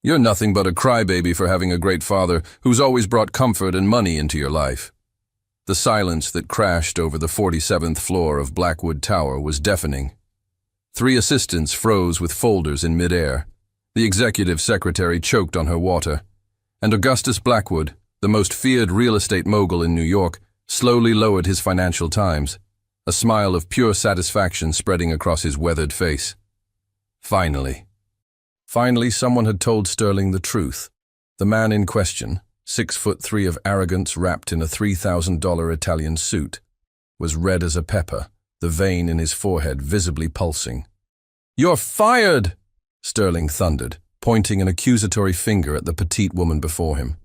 You're nothing but a crybaby for having a great father who's always brought comfort and money into your life. The silence that crashed over the 47th floor of Blackwood Tower was deafening. 3 assistants froze with folders in midair. The executive secretary choked on her water. And Augustus Blackwood, the most feared real estate mogul in New York, slowly lowered his Financial Times, a smile of pure satisfaction spreading across his weathered face. Finally someone had told Sterling the truth. The man in question, 6'3" of arrogance wrapped in a $3,000 Italian suit, was red as a pepper, the vein in his forehead visibly pulsing. "You're fired!" Sterling thundered, pointing an accusatory finger at the petite woman before him.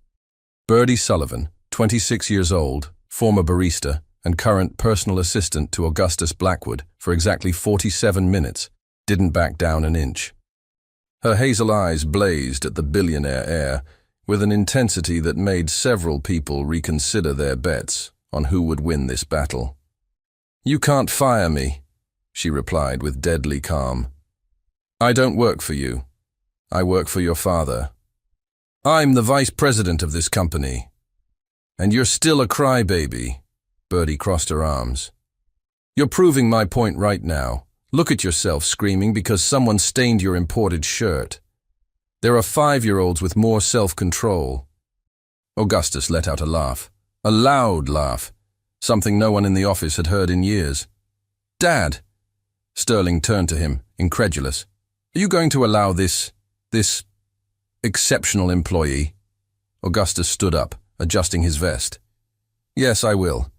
Birdie Sullivan, 26 years old, former barista, and current personal assistant to Augustus Blackwood for exactly 47 minutes, didn't back down an inch. Her hazel eyes blazed at the billionaire heir with an intensity that made several people reconsider their bets on who would win this battle. "You can't fire me," she replied with deadly calm. "I don't work for you. I work for your father. I'm the vice president of this company. And you're still a crybaby." Birdie crossed her arms. "You're proving my point right now. Look at yourself screaming because someone stained your imported shirt. There are 5-year-olds with more self-control." Augustus let out a laugh, a loud laugh, something no one in the office had heard in years. "Dad!" Sterling turned to him, incredulous. "Are you going to allow this exceptional employee?" Augustus stood up, adjusting his vest. "Yes, I will.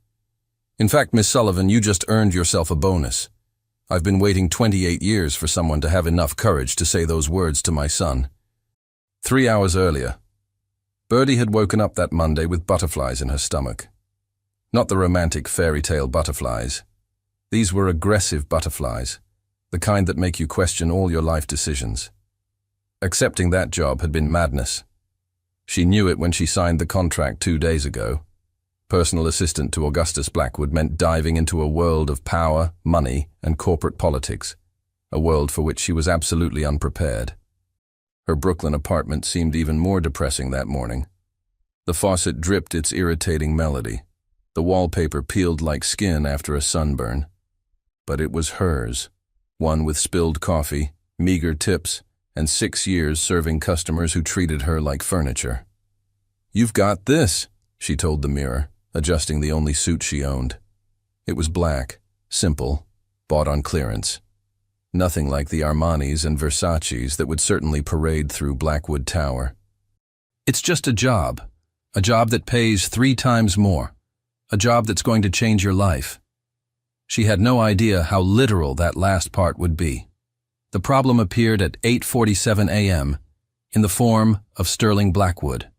In fact, Miss Sullivan, you just earned yourself a bonus. I've been waiting 28 years for someone to have enough courage to say those words to my son." 3 hours earlier, Birdie had woken up that Monday with butterflies in her stomach. Not the romantic fairy tale butterflies. These were aggressive butterflies, the kind that make you question all your life decisions. Accepting that job had been madness. She knew it when she signed the contract 2 days ago. Personal assistant to Augustus Blackwood meant diving into a world of power, money, and corporate politics, a world for which she was absolutely unprepared. Her Brooklyn apartment seemed even more depressing that morning. The faucet dripped its irritating melody. The wallpaper peeled like skin after a sunburn. But it was hers, one with spilled coffee, meager tips, and 6 years serving customers who treated her like furniture. "You've got this," she told the mirror, adjusting the only suit she owned. It was black, simple, bought on clearance. Nothing like the Armanis and Versaces that would certainly parade through Blackwood Tower. "It's just a job that pays 3 times more, a job that's going to change your life." She had no idea how literal that last part would be. The problem appeared at 8:47 a.m. in the form of Sterling Blackwood.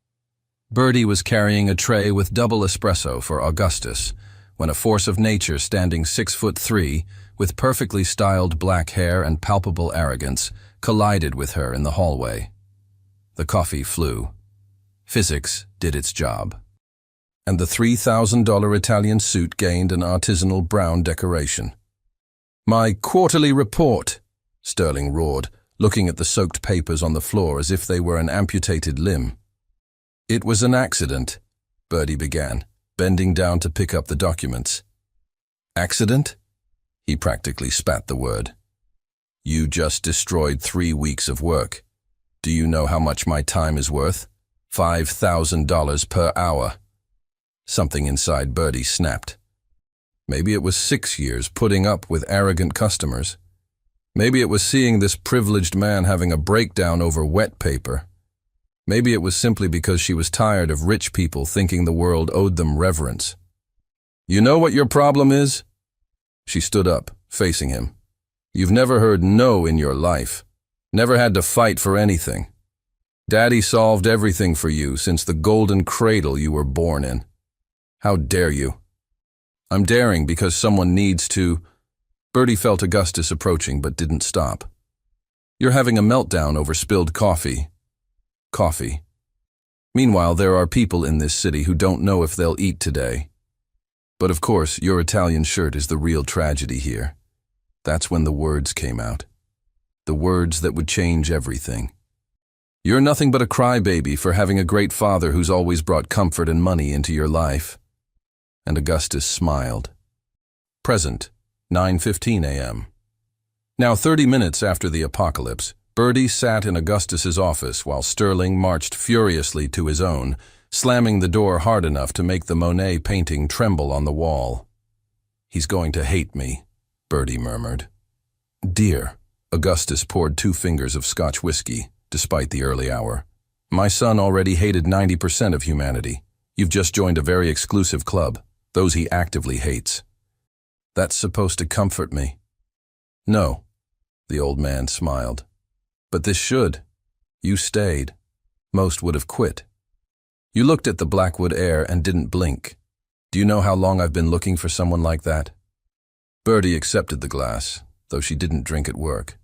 Birdie was carrying a tray with double espresso for Augustus when a force of nature standing 6'3" with perfectly styled black hair and palpable arrogance collided with her in the hallway. The coffee flew. Physics did its job. And the $3,000 Italian suit gained an artisanal brown decoration. "My quarterly report," Sterling roared, looking at the soaked papers on the floor as if they were an amputated limb. "It was an accident," Birdie began, bending down to pick up the documents. "Accident?" He practically spat the word. "You just destroyed 3 weeks of work. Do you know how much my time is worth? $5,000 per hour." Something inside Birdie snapped. Maybe it was 6 years putting up with arrogant customers. Maybe it was seeing this privileged man having a breakdown over wet paper. Maybe it was simply because she was tired of rich people thinking the world owed them reverence. "You know what your problem is?" She stood up, facing him. "You've never heard no in your life. Never had to fight for anything. Daddy solved everything for you since the golden cradle you were born in. How dare you?" "I'm daring because someone needs to." Birdie felt Augustus approaching but didn't stop. "You're having a meltdown over spilled coffee." Coffee. Meanwhile, there are people in this city who don't know if they'll eat today. But of course, your Italian shirt is the real tragedy here. That's when the words came out. The words that would change everything. You're nothing but a crybaby for having a great father who's always brought comfort and money into your life. And Augustus smiled. Present, 9:15 a.m. Now 30 minutes after the apocalypse, Bertie sat in Augustus's office while Sterling marched furiously to his own, slamming the door hard enough to make the Monet painting tremble on the wall. "He's going to hate me," Bertie murmured. "Dear," Augustus poured 2 fingers of Scotch whiskey, despite the early hour. "My son already hated 90% of humanity. You've just joined a very exclusive club, those he actively hates. That's supposed to comfort me." "No," the old man smiled. "But this should. You stayed. Most would have quit. You looked at the Blackwood heir and didn't blink. Do you know how long I've been looking for someone like that?" Bertie accepted the glass, though she didn't drink at work.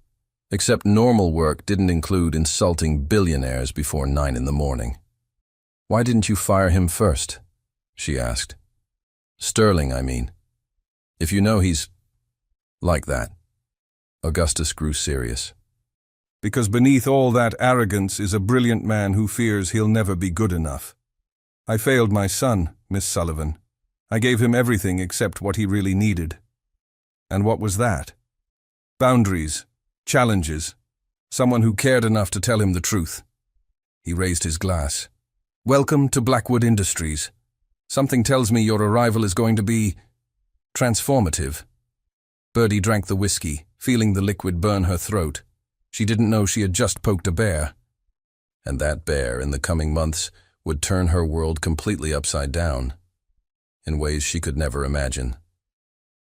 Except normal work didn't include insulting billionaires before 9 in the morning. "Why didn't you fire him first?" she asked. "Sterling, I mean. If you know he's like that." Augustus grew serious. "Because beneath all that arrogance is a brilliant man who fears he'll never be good enough. I failed my son, Miss Sullivan. I gave him everything except what he really needed. And what was that? Boundaries, challenges, someone who cared enough to tell him the truth." He raised his glass. "Welcome to Blackwood Industries. Something tells me your arrival is going to be transformative." Bertie drank the whiskey, feeling the liquid burn her throat. She didn't know she had just poked a bear. And that bear, in the coming months, would turn her world completely upside down, in ways she could never imagine.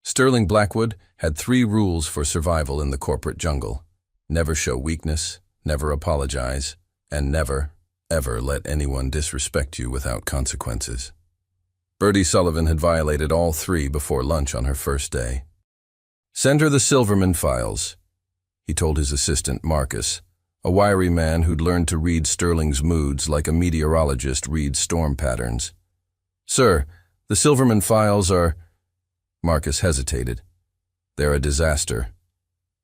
Sterling Blackwood had 3 rules for survival in the corporate jungle: never show weakness, never apologize, and never, ever let anyone disrespect you without consequences. Bertie Sullivan had violated all 3 before lunch on her first day. "Send her the Silverman files," he told his assistant Marcus, a wiry man who'd learned to read Sterling's moods like a meteorologist reads storm patterns. "Sir, the Silverman files are—" Marcus hesitated. "They're a disaster.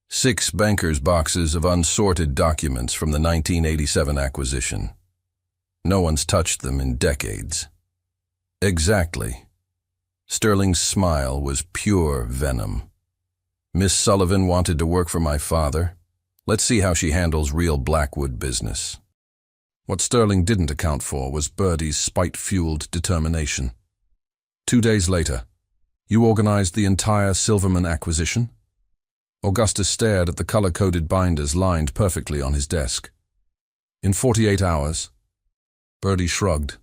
6 bankers' boxes of unsorted documents from the 1987 acquisition. No one's touched them in decades." "Exactly." Sterling's smile was pure venom. "Miss Sullivan wanted to work for my father. Let's see how she handles real Blackwood business." What Sterling didn't account for was Bertie's spite-fueled determination. 2 days later, "You organized the entire Silverman acquisition?" Augustus stared at the color-coded binders lined perfectly on his desk. "In 48 hours. Bertie shrugged,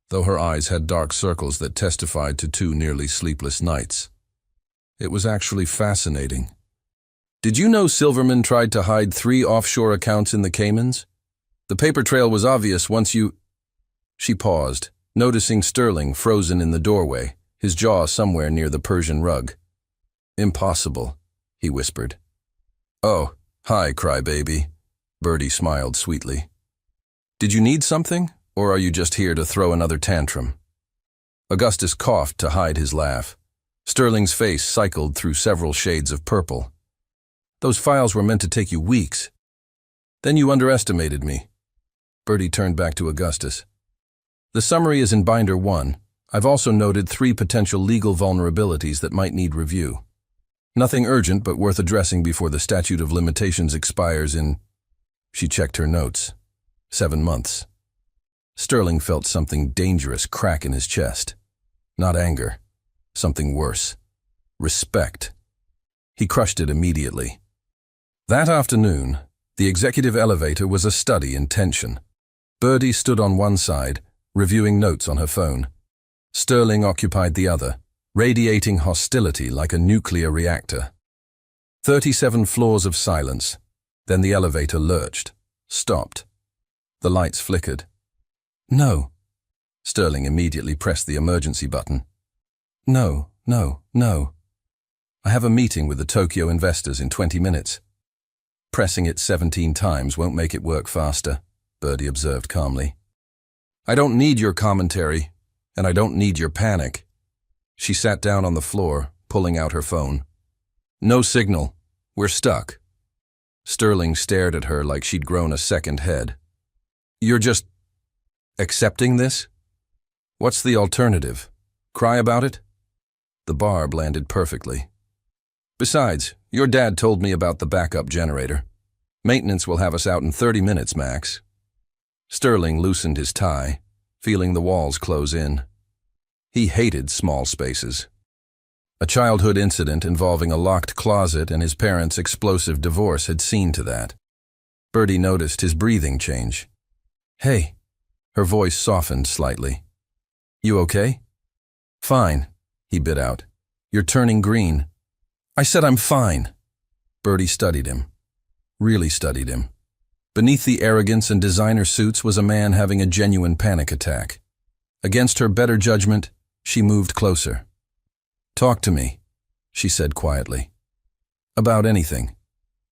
though her eyes had dark circles that testified to 2 nearly sleepless nights. It was actually fascinating. "Did you know Silverman tried to hide 3 offshore accounts in the Caymans? The paper trail was obvious once you—" She paused, noticing Sterling frozen in the doorway, his jaw somewhere near the Persian rug. "Impossible," he whispered. "Oh, hi, crybaby." Bertie smiled sweetly. "Did you need something, or are you just here to throw another tantrum?" Augustus coughed to hide his laugh. Sterling's face cycled through several shades of purple. "Those files were meant to take you weeks. Then you underestimated me." Bertie turned back to Augustus. "The summary is in Binder 1. I've also noted 3 potential legal vulnerabilities that might need review. Nothing urgent, but worth addressing before the statute of limitations expires in—" She checked her notes. 7 months. Sterling felt something dangerous crack in his chest. Not anger. Something worse. Respect. He crushed it immediately. That afternoon, the executive elevator was a study in tension. Bertie stood on one side, reviewing notes on her phone. Sterling occupied the other, radiating hostility like a nuclear reactor. 37 floors of silence. Then the elevator lurched, stopped. The lights flickered. "No." Sterling immediately pressed the emergency button. "No, no, no. I have a meeting with the Tokyo investors in 20 minutes. Pressing it 17 times won't make it work faster," Bertie observed calmly. "I don't need your commentary, and I don't need your panic." She sat down on the floor, pulling out her phone. "No signal. We're stuck." Sterling stared at her like she'd grown a second head. You're just accepting this? What's the alternative? Cry about it? The barb landed perfectly. Besides, your dad told me about the backup generator. Maintenance will have us out in 30 minutes, max. Sterling loosened his tie, feeling the walls close in. He hated small spaces. A childhood incident involving a locked closet and his parents' explosive divorce had seen to that. Bertie noticed his breathing change. Hey, her voice softened slightly. You okay? Fine, he bit out. You're turning green. I said I'm fine. Bertie studied him. Really studied him. Beneath the arrogance and designer suits was a man having a genuine panic attack. Against her better judgment, she moved closer. Talk to me, she said quietly. About anything.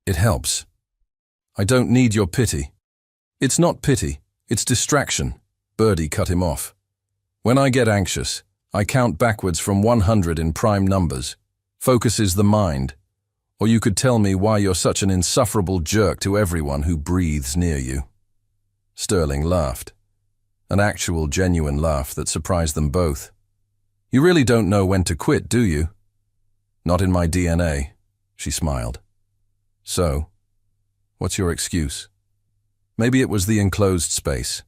It helps. I don't need your pity. It's not pity, it's distraction. Bertie cut him off. When I get anxious, I count backwards from 100 in prime numbers. Focuses the mind. Or you could tell me why you're such an insufferable jerk to everyone who breathes near you. Sterling laughed. An actual, genuine laugh that surprised them both. You really don't know when to quit, do you? Not in my DNA, she smiled. So, what's your excuse? Maybe it was the enclosed space.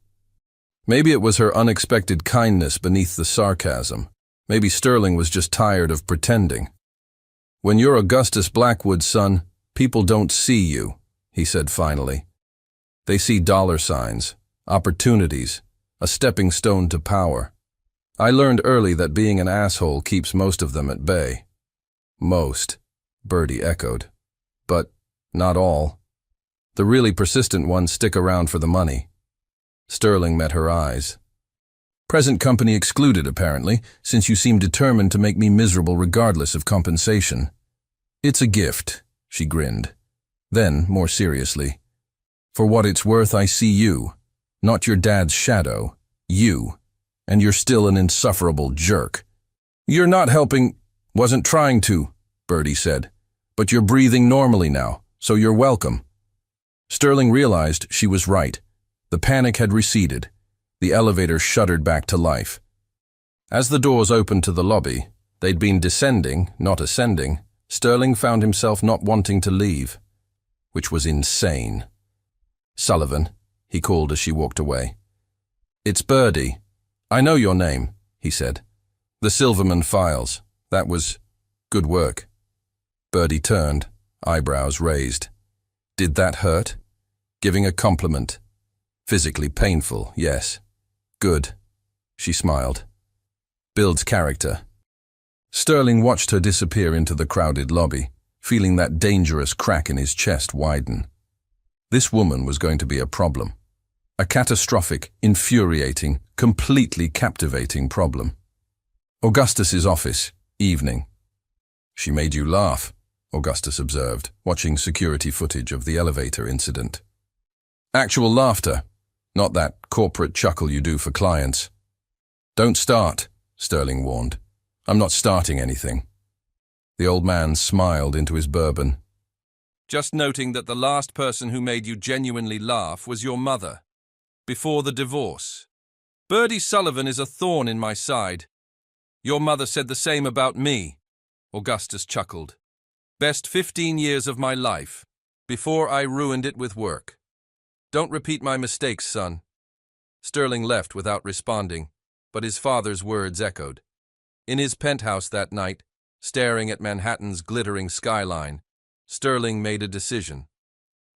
Maybe it was her unexpected kindness beneath the sarcasm. Maybe Sterling was just tired of pretending. When you're Augustus Blackwood's son, people don't see you, he said finally. They see dollar signs, opportunities, a stepping stone to power. I learned early that being an asshole keeps most of them at bay. Most, Bertie echoed. But not all. The really persistent ones stick around for the money. Sterling met her eyes. Present company excluded, apparently, since you seem determined to make me miserable regardless of compensation. It's a gift, she grinned. Then, more seriously, for what it's worth, I see you, not your dad's shadow, you, and you're still an insufferable jerk. You're not helping, wasn't trying to, Bertie said, but you're breathing normally now, so you're welcome. Sterling realized she was right. The panic had receded. The elevator shuddered back to life. As the doors opened to the lobby, they'd been descending, not ascending, Sterling found himself not wanting to leave, which was insane. Sullivan, he called as she walked away. It's Bertie. I know your name, he said. The Silverman Files. That was good work. Bertie turned, eyebrows raised. Did that hurt? Giving a compliment. Physically painful, yes. Good. She smiled. Builds character. Sterling watched her disappear into the crowded lobby, feeling that dangerous crack in his chest widen. This woman was going to be a problem. A catastrophic, infuriating, completely captivating problem. Augustus's office, evening. She made you laugh, Augustus observed, watching security footage of the elevator incident. Actual laughter, not that corporate chuckle you do for clients. Don't start, Sterling warned. I'm not starting anything. The old man smiled into his bourbon. Just noting that the last person who made you genuinely laugh was your mother, before the divorce. Bertie Sullivan is a thorn in my side. Your mother said the same about me, Augustus chuckled. Best 15 years of my life, before I ruined it with work. Don't repeat my mistakes, son. Sterling left without responding, but his father's words echoed. In his penthouse that night, staring at Manhattan's glittering skyline, Sterling made a decision.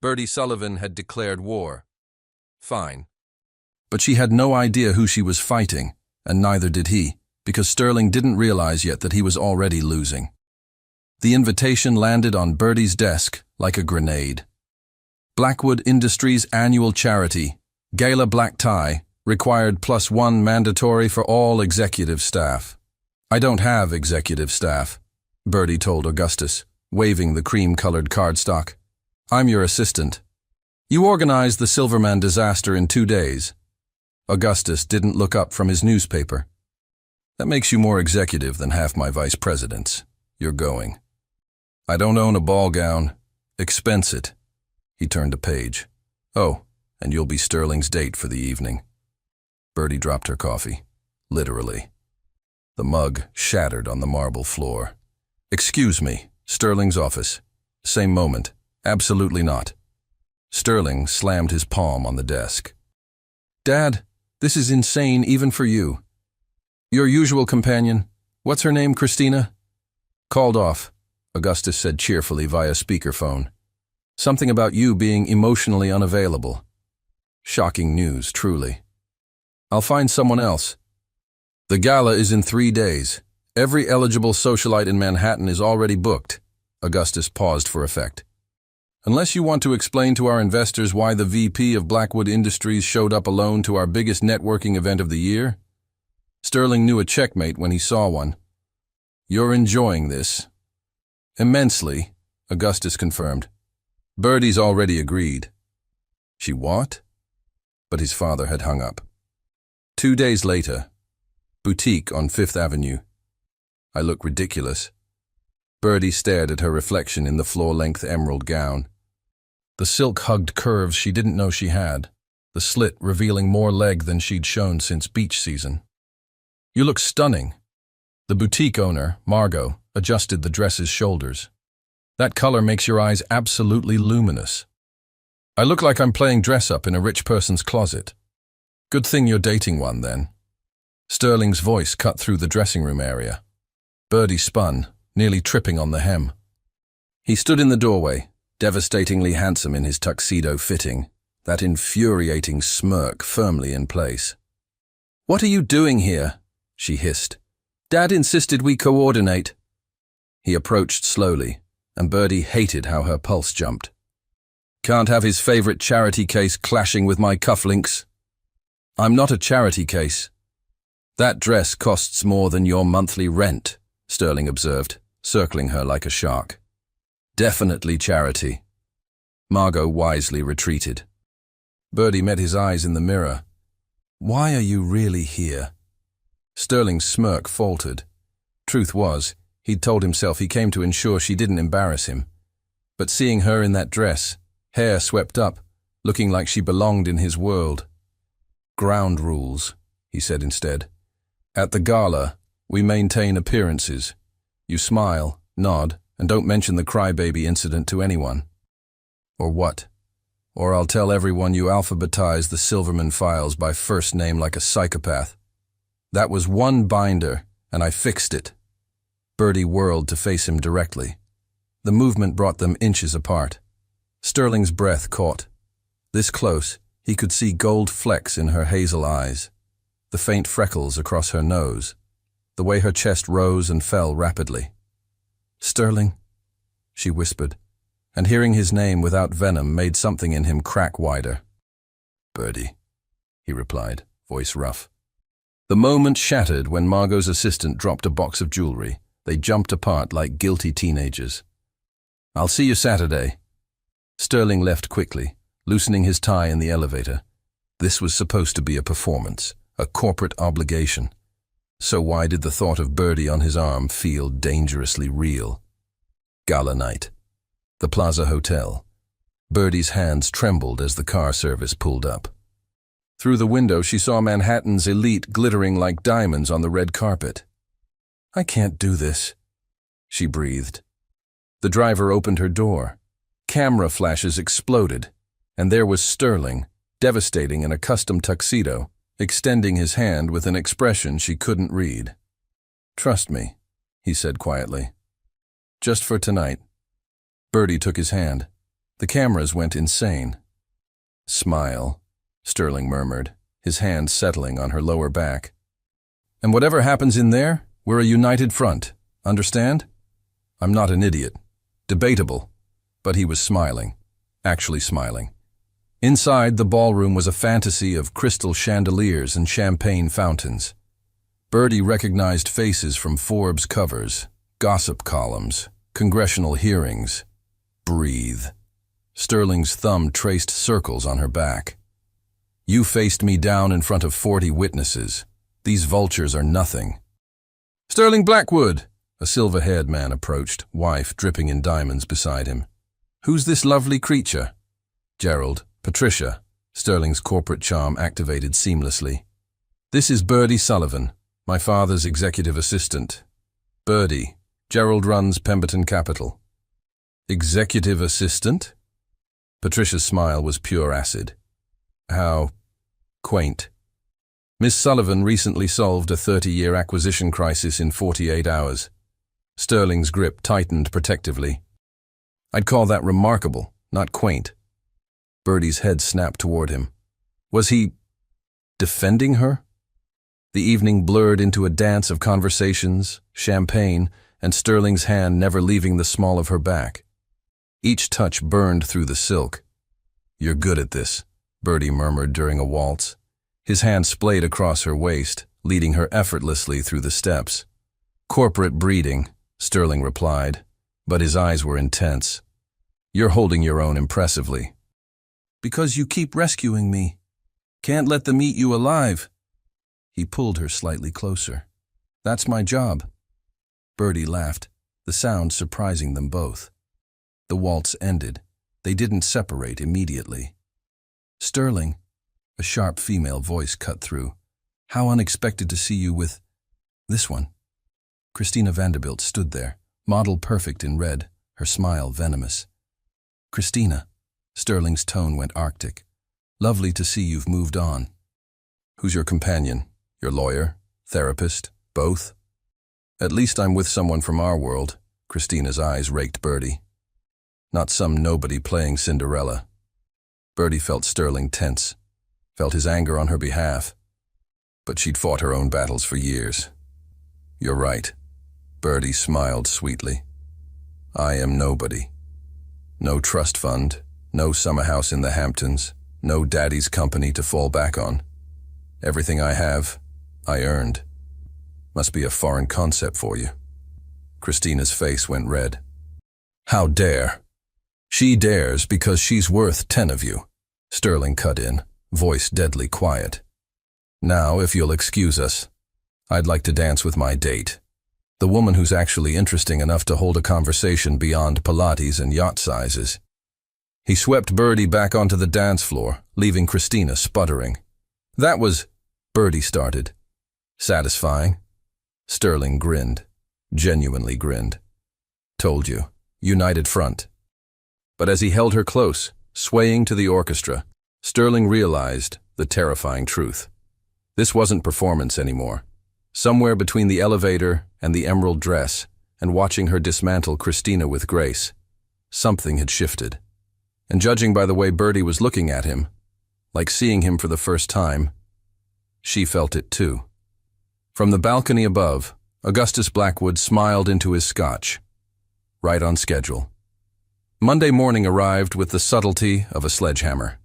Bertie Sullivan had declared war. Fine. But she had no idea who she was fighting, and neither did he, because Sterling didn't realize yet that he was already losing. The invitation landed on Bertie's desk like a grenade. Blackwood Industries annual charity, gala black tie, required +1 mandatory for all executive staff. I don't have executive staff, Bertie told Augustus, waving the cream-colored cardstock. I'm your assistant. You organized the Silverman disaster in 2 days. Augustus didn't look up from his newspaper. That makes you more executive than half my vice presidents. You're going. I don't own a ball gown. Expense it. He turned a page. Oh, and you'll be Sterling's date for the evening. Bertie dropped her coffee. Literally. The mug shattered on the marble floor. Excuse me, Sterling's office. Same moment. Absolutely not. Sterling slammed his palm on the desk. Dad, this is insane even for you. Your usual companion, what's her name, Christina? Called off, Augustus said cheerfully via speakerphone. Something about you being emotionally unavailable. Shocking news, truly. I'll find someone else. The gala is in 3 days. Every eligible socialite in Manhattan is already booked. Augustus paused for effect. Unless you want to explain to our investors why the VP of Blackwood Industries showed up alone to our biggest networking event of the year? Sterling knew a checkmate when he saw one. You're enjoying this. Immensely, Augustus confirmed. Bertie's already agreed. She what? But his father had hung up. 2 days later, boutique on 5th Avenue. I look ridiculous. Bertie stared at her reflection in the floor-length emerald gown. The silk-hugged curves she didn't know she had, the slit revealing more leg than she'd shown since beach season. You look stunning. The boutique owner, Margot, adjusted the dress's shoulders. That color makes your eyes absolutely luminous. I look like I'm playing dress-up in a rich person's closet. Good thing you're dating one, then. Sterling's voice cut through the dressing room area. Bertie spun, nearly tripping on the hem. He stood in the doorway, devastatingly handsome in his tuxedo fitting, that infuriating smirk firmly in place. What are you doing here? She hissed. Dad insisted we coordinate. He approached slowly, and Bertie hated how her pulse jumped. Can't have his favorite charity case clashing with my cufflinks. I'm not a charity case. That dress costs more than your monthly rent, Sterling observed, circling her like a shark. Definitely charity. Margot wisely retreated. Bertie met his eyes in the mirror. Why are you really here? Sterling's smirk faltered. Truth was, he'd told himself he came to ensure she didn't embarrass him. But seeing her in that dress, hair swept up, looking like she belonged in his world. Ground rules, he said instead. At the gala, we maintain appearances. You smile, nod, and don't mention the CRYBABY incident to anyone. Or what? Or I'll tell everyone you alphabetized the Silverman files by first name like a psychopath. That was one binder, and I fixed it. Bertie whirled to face him directly. The movement brought them inches apart. Sterling's breath caught. This close, he could see gold flecks in her hazel eyes, the faint freckles across her nose, the way her chest rose and fell rapidly. Sterling, she whispered, and hearing his name without venom made something in him crack wider. Bertie, he replied, voice rough. The moment shattered when Margot's assistant dropped a box of jewelry. They jumped apart like guilty teenagers. I'll see you Saturday. Sterling left quickly, loosening his tie in the elevator. This was supposed to be a performance, a corporate obligation. So why did the thought of Bertie on his arm feel dangerously real? Gala night. The Plaza Hotel. Bertie's hands trembled as the car service pulled up. Through the window she saw Manhattan's elite glittering like diamonds on the red carpet. I can't do this, she breathed. The driver opened her door. Camera flashes exploded, and there was Sterling, devastating in a custom tuxedo, extending his hand with an expression she couldn't read. Trust me, he said quietly. Just for tonight. Bertie took his hand. The cameras went insane. Smile, Sterling murmured, his hand settling on her lower back. And whatever happens in there, we're a united front, understand? I'm not an idiot. Debatable. But he was smiling, actually smiling. Inside, the ballroom was a fantasy of crystal chandeliers and champagne fountains. Bertie recognized faces from Forbes covers, gossip columns, congressional hearings. Breathe. Sterling's thumb traced circles on her back. You faced me down in front of 40 witnesses. These vultures are nothing. Sterling Blackwood! A silver-haired man approached, wife dripping in diamonds beside him. Who's this lovely creature? Gerald, Patricia, Sterling's corporate charm activated seamlessly. "This is Bertie Sullivan, my father's executive assistant. Bertie, Gerald runs Pemberton Capital." "Executive assistant?" Patricia's smile was pure acid. "How quaint." Miss Sullivan recently solved a 30-year acquisition crisis in 48 hours. Sterling's grip tightened protectively. "I'd call that remarkable, not quaint." Bertie's head snapped toward him. Was he defending her? The evening blurred into a dance of conversations, champagne, and Sterling's hand never leaving the small of her back. Each touch burned through the silk. "You're good at this," Bertie murmured during a waltz. His hand splayed across her waist, leading her effortlessly through the steps. "Corporate breeding," Sterling replied, but his eyes were intense. "You're holding your own impressively." "Because you keep rescuing me. Can't let them eat you alive." He pulled her slightly closer. "That's my job." Bertie laughed, the sound surprising them both. The waltz ended. They didn't separate immediately. "Sterling," a sharp female voice cut through. "How unexpected to see you with this one." Christina Vanderbilt stood there, model perfect in red, her smile venomous. "Christina," Sterling's tone went arctic. "Lovely to see you've moved on." "Who's your companion? Your lawyer? Therapist? Both?" "At least I'm with someone from our world." Christina's eyes raked Bertie. "Not some nobody playing Cinderella." Bertie felt Sterling tense, felt his anger on her behalf. But she'd fought her own battles for years. "You're right." Bertie smiled sweetly. "I am nobody. No trust fund, no summer house in the Hamptons, no daddy's company to fall back on. Everything I have, I earned. Must be a foreign concept for you." Christina's face went red. "How dare?" "She dares because she's worth 10 of you," Sterling cut in, voice deadly quiet. "Now, if you'll excuse us, I'd like to dance with my date. The woman who's actually interesting enough to hold a conversation beyond Pilates and yacht sizes." He swept Bertie back onto the dance floor, leaving Christina sputtering. "That was," Bertie started. "Satisfying?" Sterling grinned, genuinely grinned. "Told you, united front." But as he held her close, swaying to the orchestra, Sterling realized the terrifying truth. This wasn't performance anymore. Somewhere between the elevator and the emerald dress, and watching her dismantle Christina with grace, something had shifted. And judging by the way Bertie was looking at him, like seeing him for the first time, she felt it too. From the balcony above, Augustus Blackwood smiled into his scotch. Right on schedule. Monday morning arrived with the subtlety of a sledgehammer.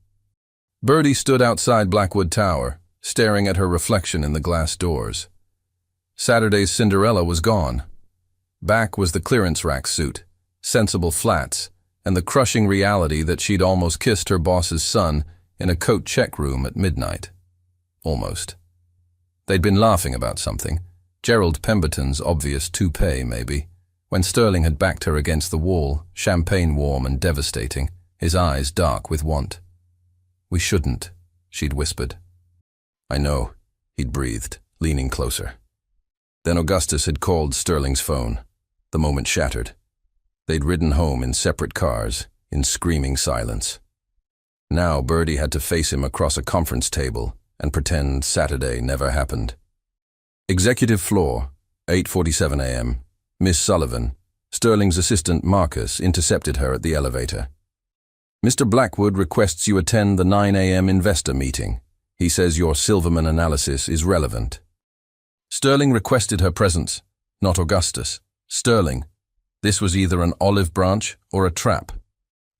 Bertie stood outside Blackwood Tower, staring at her reflection in the glass doors. Saturday's Cinderella was gone. Back was the clearance rack suit, sensible flats, and the crushing reality that she'd almost kissed her boss's son in a coat check room at midnight. Almost. They'd been laughing about something, Gerald Pemberton's obvious toupee maybe, when Sterling had backed her against the wall, champagne warm and devastating, his eyes dark with want. "We shouldn't," she'd whispered. "I know," he'd breathed, leaning closer. Then Augustus had called Sterling's phone. The moment shattered. They'd ridden home in separate cars, in screaming silence. Now Bertie had to face him across a conference table and pretend Saturday never happened. Executive floor, 8:47 a.m. Miss Sullivan, Sterling's assistant Marcus, intercepted her at the elevator. "Mr. Blackwood requests you attend the 9 a.m. investor meeting. He says your Silverman analysis is relevant." Sterling requested her presence, not Augustus. Sterling. This was either an olive branch or a trap.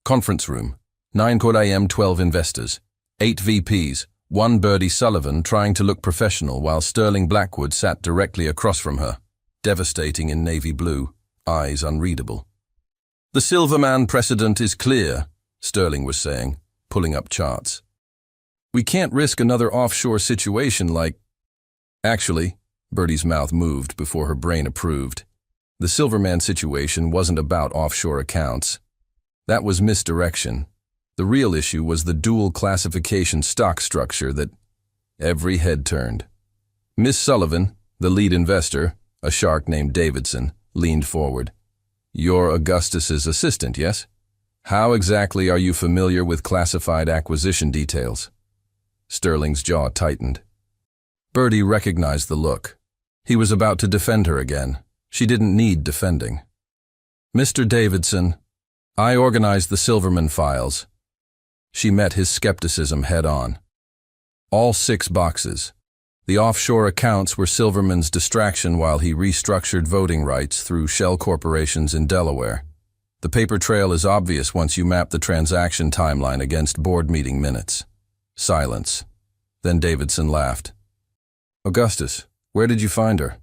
Conference room, 9 a.m. 12 investors, 8 VPs, 1 Bertie Sullivan trying to look professional while Sterling Blackwood sat directly across from her, devastating in navy blue, eyes unreadable. "The Silverman precedent is clear," Sterling was saying, pulling up charts. "We can't risk another offshore situation like—" Actually, Bertie's mouth moved before her brain approved. The Silverman situation wasn't about offshore accounts. That was misdirection. The real issue was the dual classification stock structure that every head turned. Miss Sullivan, the lead investor, a shark named Davidson, leaned forward. "You're Augustus's assistant, yes? How exactly are you familiar with classified acquisition details?" Sterling's jaw tightened. Birdie recognized the look. He was about to defend her again. She didn't need defending. "Mr. Davidson, I organized the Silverman files." She met his skepticism head-on. All 6 boxes. The offshore accounts were Silverman's distraction while he restructured voting rights through shell corporations in Delaware. The paper trail is obvious once you map the transaction timeline against board meeting minutes. Silence. Then Davidson laughed. "Augustus, where did you find her?"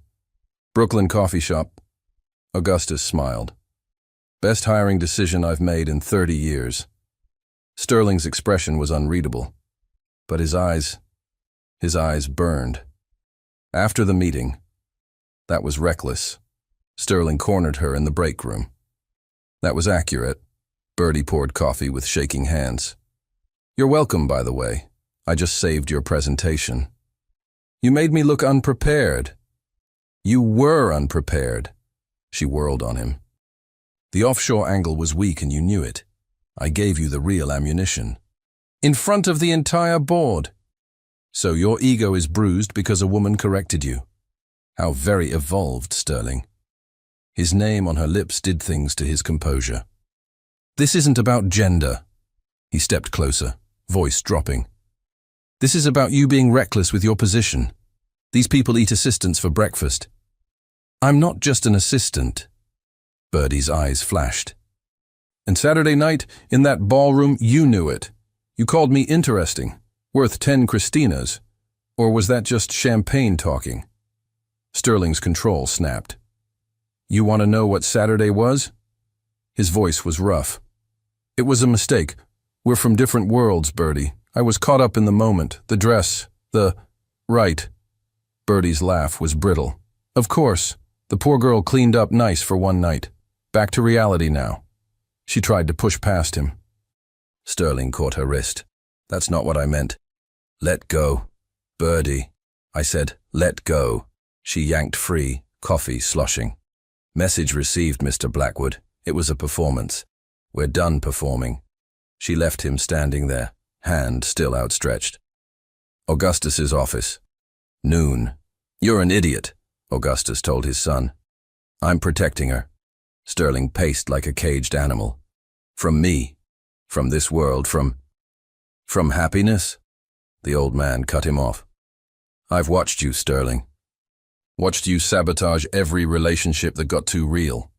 "Brooklyn coffee shop." Augustus smiled. "Best hiring decision I've made in 30 years. Sterling's expression was unreadable, but his eyes burned. After the meeting, "That was reckless." Sterling cornered her in the break room. "That was accurate." Birdie poured coffee with shaking hands. "You're welcome, by the way. I just saved your presentation." "You made me look unprepared." "You were unprepared." She whirled on him. "The offshore angle was weak and you knew it. I gave you the real ammunition. In front of the entire board. So your ego is bruised because a woman corrected you. How very evolved, Sterling." His name on her lips did things to his composure. "This isn't about gender." He stepped closer, voice dropping. "This is about you being reckless with your position. These people eat assistants for breakfast." "I'm not just an assistant." Birdie's eyes flashed. "And Saturday night, in that ballroom, you knew it. You called me interesting, worth 10 Christinas. Or was that just champagne talking?" Sterling's control snapped. "You want to know what Saturday was?" His voice was rough. "It was a mistake. We're from different worlds, Birdie. I was caught up in the moment, the dress, right." Birdie's laugh was brittle. "Of course, the poor girl cleaned up nice for one night. Back to reality now." She tried to push past him. Sterling caught her wrist. "That's not what I meant. Let go. Birdie." I said, "Let go." She yanked free, coffee sloshing. "Message received, Mr. Blackwood. It was a performance. We're done performing." She left him standing there, hand still outstretched. Augustus's office. Noon. "You're an idiot," Augustus told his son. "I'm protecting her." Sterling paced like a caged animal. "From me? From this world? From happiness?" The old man cut him off. "I've watched you, Sterling. Watched you sabotage every relationship that got too real.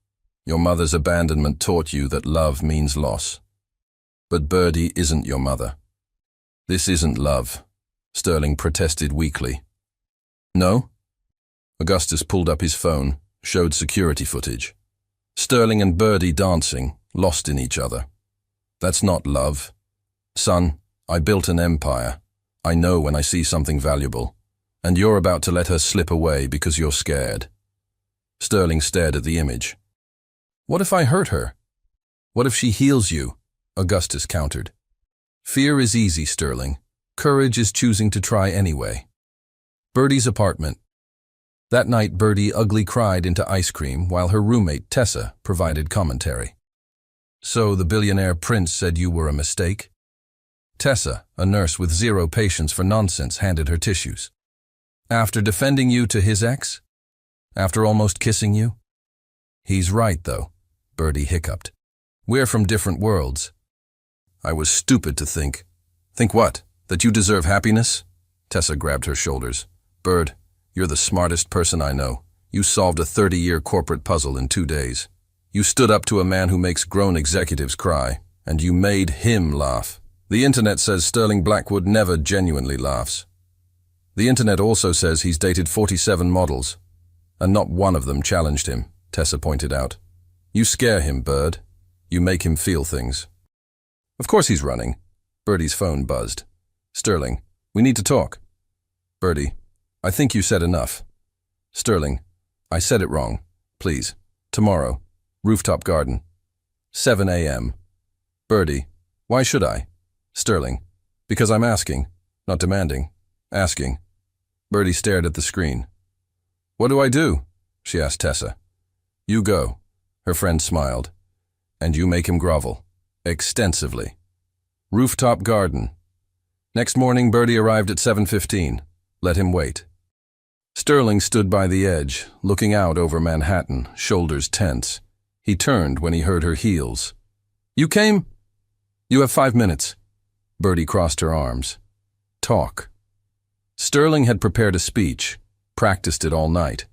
Your mother's abandonment taught you that love means loss. But Birdie isn't your mother. This isn't love," Sterling protested weakly. "No?" Augustus pulled up his phone, showed security footage. Sterling and Birdie dancing, lost in each other. "That's not love. Son, I built an empire. I know when I see something valuable. And you're about to let her slip away because you're scared." Sterling stared at the image. "What if I hurt her? What if she heals you?" Augustus countered. "Fear is easy, Sterling. Courage is choosing to try anyway." Birdie's apartment. That night, Birdie ugly cried into ice cream while her roommate, Tessa, provided commentary. "So the billionaire prince said you were a mistake?" Tessa, a nurse with zero patience for nonsense, handed her tissues. "After defending you to his ex? After almost kissing you?" "He's right, though," Birdie hiccuped. "We're from different worlds." "I was stupid to think." "Think what? That you deserve happiness?" Tessa grabbed her shoulders. "Bird, you're the smartest person I know. You solved a 30-year corporate puzzle in 2 days. You stood up to a man who makes grown executives cry, and you made him laugh. The internet says Sterling Blackwood never genuinely laughs. The internet also says he's dated 47 models, and not one of them challenged him," Tessa pointed out. "You scare him, Bird. You make him feel things." "Of course he's running." Birdie's phone buzzed. "Sterling, we need to talk." Birdie, "I think you said enough." Sterling, "I said it wrong. Please. Tomorrow. Rooftop garden. 7 a.m. Birdie, "Why should I?" Sterling. Because I'm asking, not demanding. Asking. Bertie stared at the screen. What do I do? She asked Tessa. You go. Her friend smiled. And you make him grovel. Extensively. Rooftop garden. Next morning, Bertie arrived at 7:15. Let him wait. Sterling stood by the edge, looking out over Manhattan, shoulders tense. He turned when he heard her heels. You came? You have 5 minutes. Bertie crossed her arms. Talk. Sterling had prepared a speech, practiced it all night.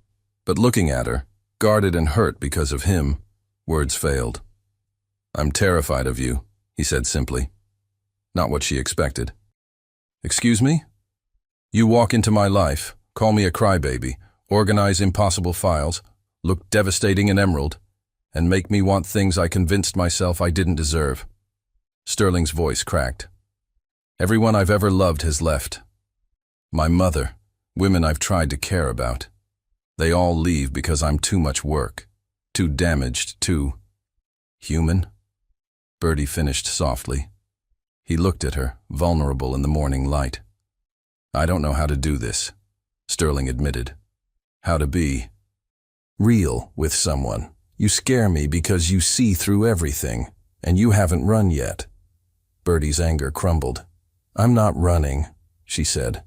But looking at her, guarded and hurt because of him, words failed. I'm terrified of you, he said simply. Not what she expected. Excuse me? You walk into my life, call me a crybaby, organize impossible files, look devastating in Emerald, and make me want things I convinced myself I didn't deserve. Sterling's voice cracked. Everyone I've ever loved has left. My mother, women I've tried to care about. They all leave because I'm too much work, too damaged, too human. Bertie finished softly. He looked at her, vulnerable in the morning light. I don't know how to do this, Sterling admitted. How to be real with someone. You scare me because you see through everything, and you haven't run yet. Bertie's anger crumbled. I'm not running, she said.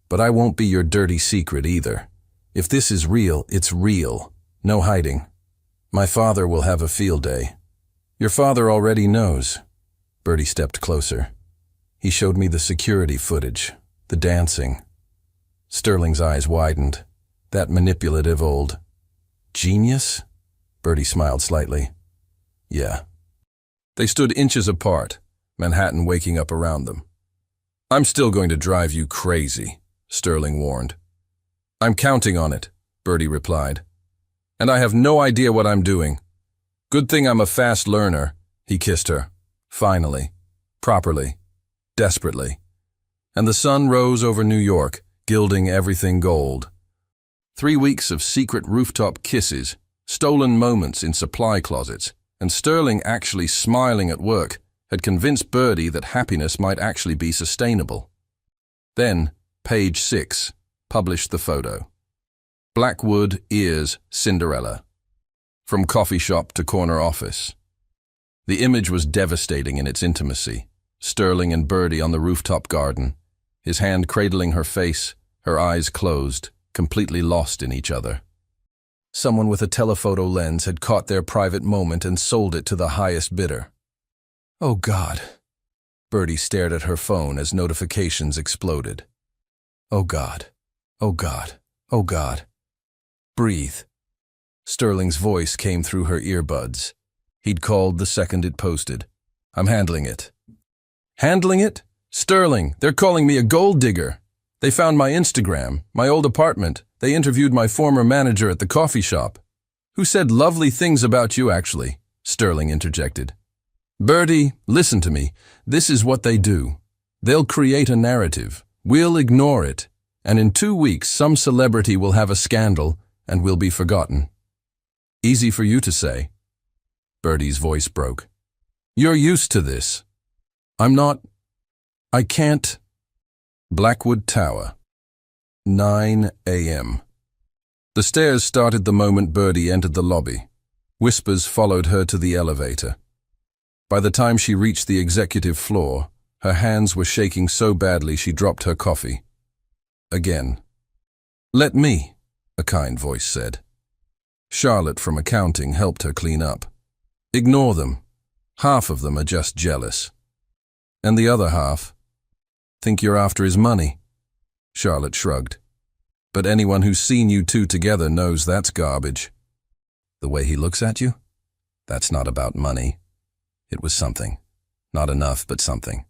But I won't be your dirty secret either. If this is real, it's real. No hiding. My father will have a field day. Your father already knows. Bertie stepped closer. He showed me the security footage, the dancing. Sterling's eyes widened. That manipulative old genius? Bertie smiled slightly. Yeah. They stood inches apart, Manhattan waking up around them. I'm still going to drive you crazy, Sterling warned. I'm counting on it, Bertie replied. And I have no idea what I'm doing. Good thing I'm a fast learner, he kissed her. Finally. Properly. Desperately. And the sun rose over New York, gilding everything gold. 3 weeks of secret rooftop kisses, stolen moments in supply closets, and Sterling actually smiling at work had convinced Bertie that happiness might actually be sustainable. Then, page 6, published the photo. Blackwood Ears Cinderella. From coffee shop to corner office. The image was devastating in its intimacy. Sterling and Bertie on the rooftop garden, his hand cradling her face, her eyes closed, completely lost in each other. Someone with a telephoto lens had caught their private moment and sold it to the highest bidder. Oh God. Bertie stared at her phone as notifications exploded. Oh God. Oh God. Oh God. Breathe. Sterling's voice came through her earbuds. He'd called the second it posted. I'm handling it. Handling it? Sterling, they're calling me a gold digger. They found my Instagram, my old apartment. They interviewed my former manager at the coffee shop. Who said lovely things about you, actually, Sterling interjected. Bertie, listen to me. This is what they do. They'll create a narrative. We'll ignore it. And in 2 weeks, some celebrity will have a scandal and will be forgotten. Easy for you to say. Bertie's voice broke. You're used to this. I'm not. I can't. Blackwood Tower. 9 a.m. The stairs started the moment Bertie entered the lobby. Whispers followed her to the elevator. By the time she reached the executive floor, her hands were shaking so badly she dropped her coffee. Again. Let me, a kind voice said. Charlotte from accounting helped her clean up. Ignore them. Half of them are just jealous. And the other half? Think you're after his money? Charlotte shrugged. But anyone who's seen you two together knows that's garbage. The way he looks at you? That's not about money. It was something. Not enough, but something.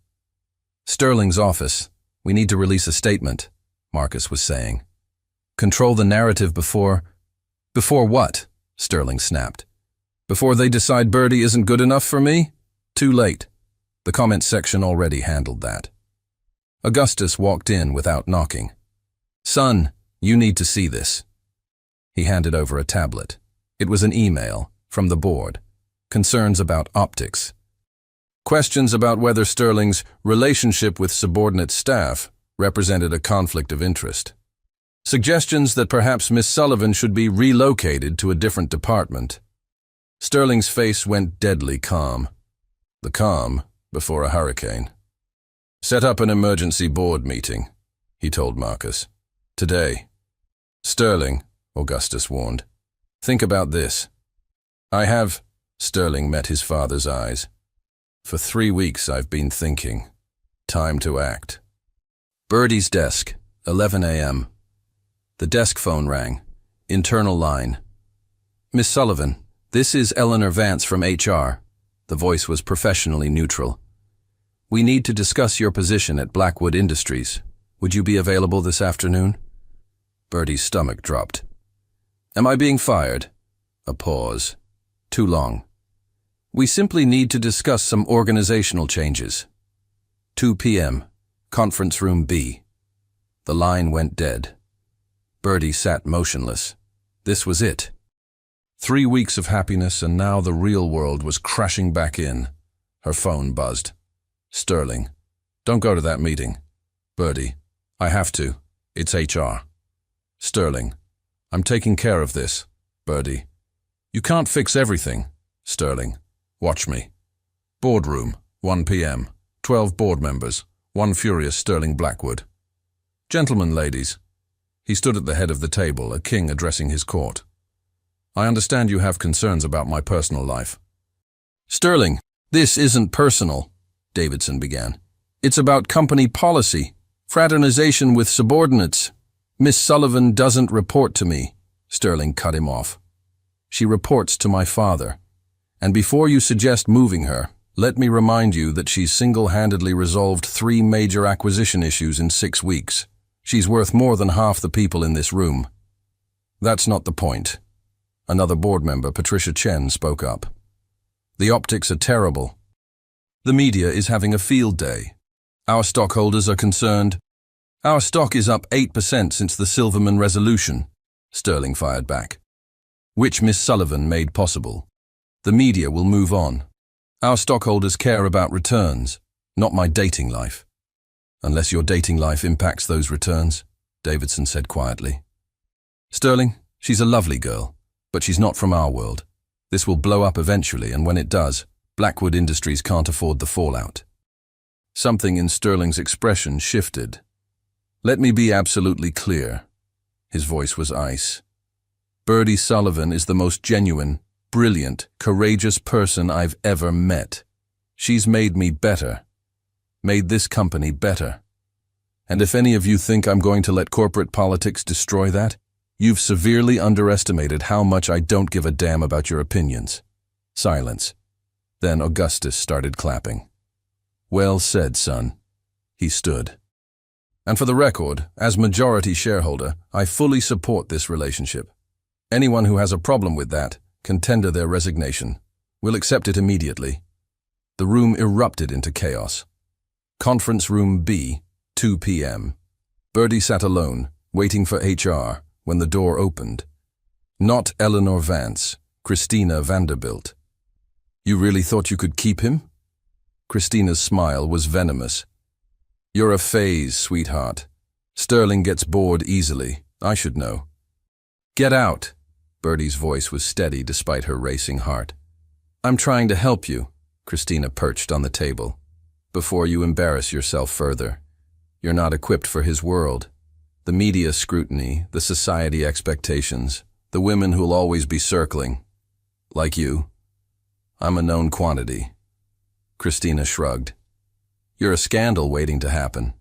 Sterling's office. We need to release a statement, Marcus was saying. Control the narrative before... Before what? Sterling snapped. Before they decide Bertie isn't good enough for me? Too late. The comment section already handled that. Augustus walked in without knocking. Son, you need to see this. He handed over a tablet. It was an email from the board. Concerns about optics. Questions about whether Sterling's relationship with subordinate staff represented a conflict of interest. Suggestions that perhaps Miss Sullivan should be relocated to a different department. Sterling's face went deadly calm. The calm before a hurricane. "Set up an emergency board meeting," he told Marcus. "Today." "Sterling," Augustus warned. "Think about this." Sterling met his father's eyes. "For 3 weeks I've been thinking. Time to act." Birdie's desk, 11 a.m. The desk phone rang. Internal line. "Miss Sullivan, this is Eleanor Vance from HR." The voice was professionally neutral. "We need to discuss your position at Blackwood Industries. Would you be available this afternoon?" Birdie's stomach dropped. "Am I being fired?" A pause. Too long. "We simply need to discuss some organizational changes." 2 p.m. Conference room B. The line went dead. Birdie sat motionless. This was it. 3 weeks of happiness, and now the real world was crashing back in. Her phone buzzed. "Sterling, don't go to that meeting." "Birdie, I have to. It's HR." "Sterling, I'm taking care of this." "Birdie, you can't fix everything." "Sterling, watch me." Boardroom, 1 p.m. 12 board members, one furious Sterling Blackwood. "Gentlemen, ladies." He stood at the head of the table, a king addressing his court. "I understand you have concerns about my personal life." "Sterling, this isn't personal," Davidson began. "It's about company policy, fraternization with subordinates." "Miss Sullivan doesn't report to me," Sterling cut him off. "She reports to my father. And before you suggest moving her, let me remind you that she's single-handedly resolved 3 major acquisition issues in 6 weeks. She's worth more than half the people in this room." "That's not the point." Another board member, Patricia Chen, spoke up. "The optics are terrible. The media is having a field day. Our stockholders are concerned." "Our stock is up 8% since the Silverman resolution," Sterling fired back. "Which Miss Sullivan made possible. The media will move on. Our stockholders care about returns, not my dating life." "Unless your dating life impacts those returns," Davidson said quietly. "Sterling, she's a lovely girl, but she's not from our world. This will blow up eventually, and when it does, Blackwood Industries can't afford the fallout." Something in Sterling's expression shifted. "Let me be absolutely clear." His voice was ice. "Birdie Sullivan is the most genuine, brilliant, courageous person I've ever met. She's made me better. Made this company better. And if any of you think I'm going to let corporate politics destroy that, you've severely underestimated how much I don't give a damn about your opinions." Silence. Then Augustus started clapping. "Well said, son." He stood. "And for the record, as majority shareholder, I fully support this relationship. Anyone who has a problem with that can tender their resignation. We'll accept it immediately." The room erupted into chaos. Conference room B, 2 p.m. Birdie sat alone, waiting for HR, when the door opened. Not Eleanor Vance, Christina Vanderbilt. "You really thought you could keep him?" Christina's smile was venomous. "You're a phase, sweetheart. Sterling gets bored easily. I should know." "Get out." Birdie's voice was steady despite her racing heart. "I'm trying to help you," Christina perched on the table. "Before you embarrass yourself further. You're not equipped for his world. The media scrutiny, the society expectations, the women who'll always be circling. Like you. I'm a known quantity." Christina shrugged. "You're a scandal waiting to happen.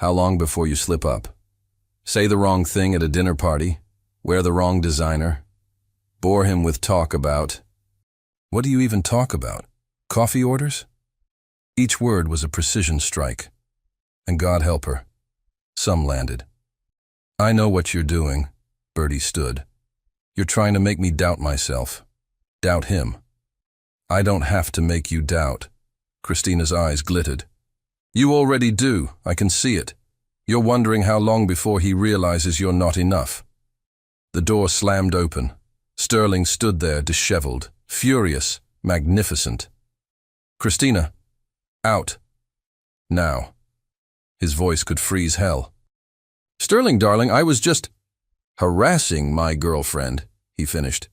How long before you slip up? Say the wrong thing at a dinner party, wear the wrong designer, bore him with talk about— What do you even talk about? Coffee orders?" Each word was a precision strike. And God help her. Some landed. "I know what you're doing," Birdie stood. "You're trying to make me doubt myself. Doubt him." "I don't have to make you doubt." Christina's eyes glittered. "You already do, I can see it. You're wondering how long before he realizes you're not enough." The door slammed open. Sterling stood there disheveled, furious, magnificent. "Christina, Out. Now. His voice could freeze hell. Sterling, darling, I was just harassing my girlfriend, he finished.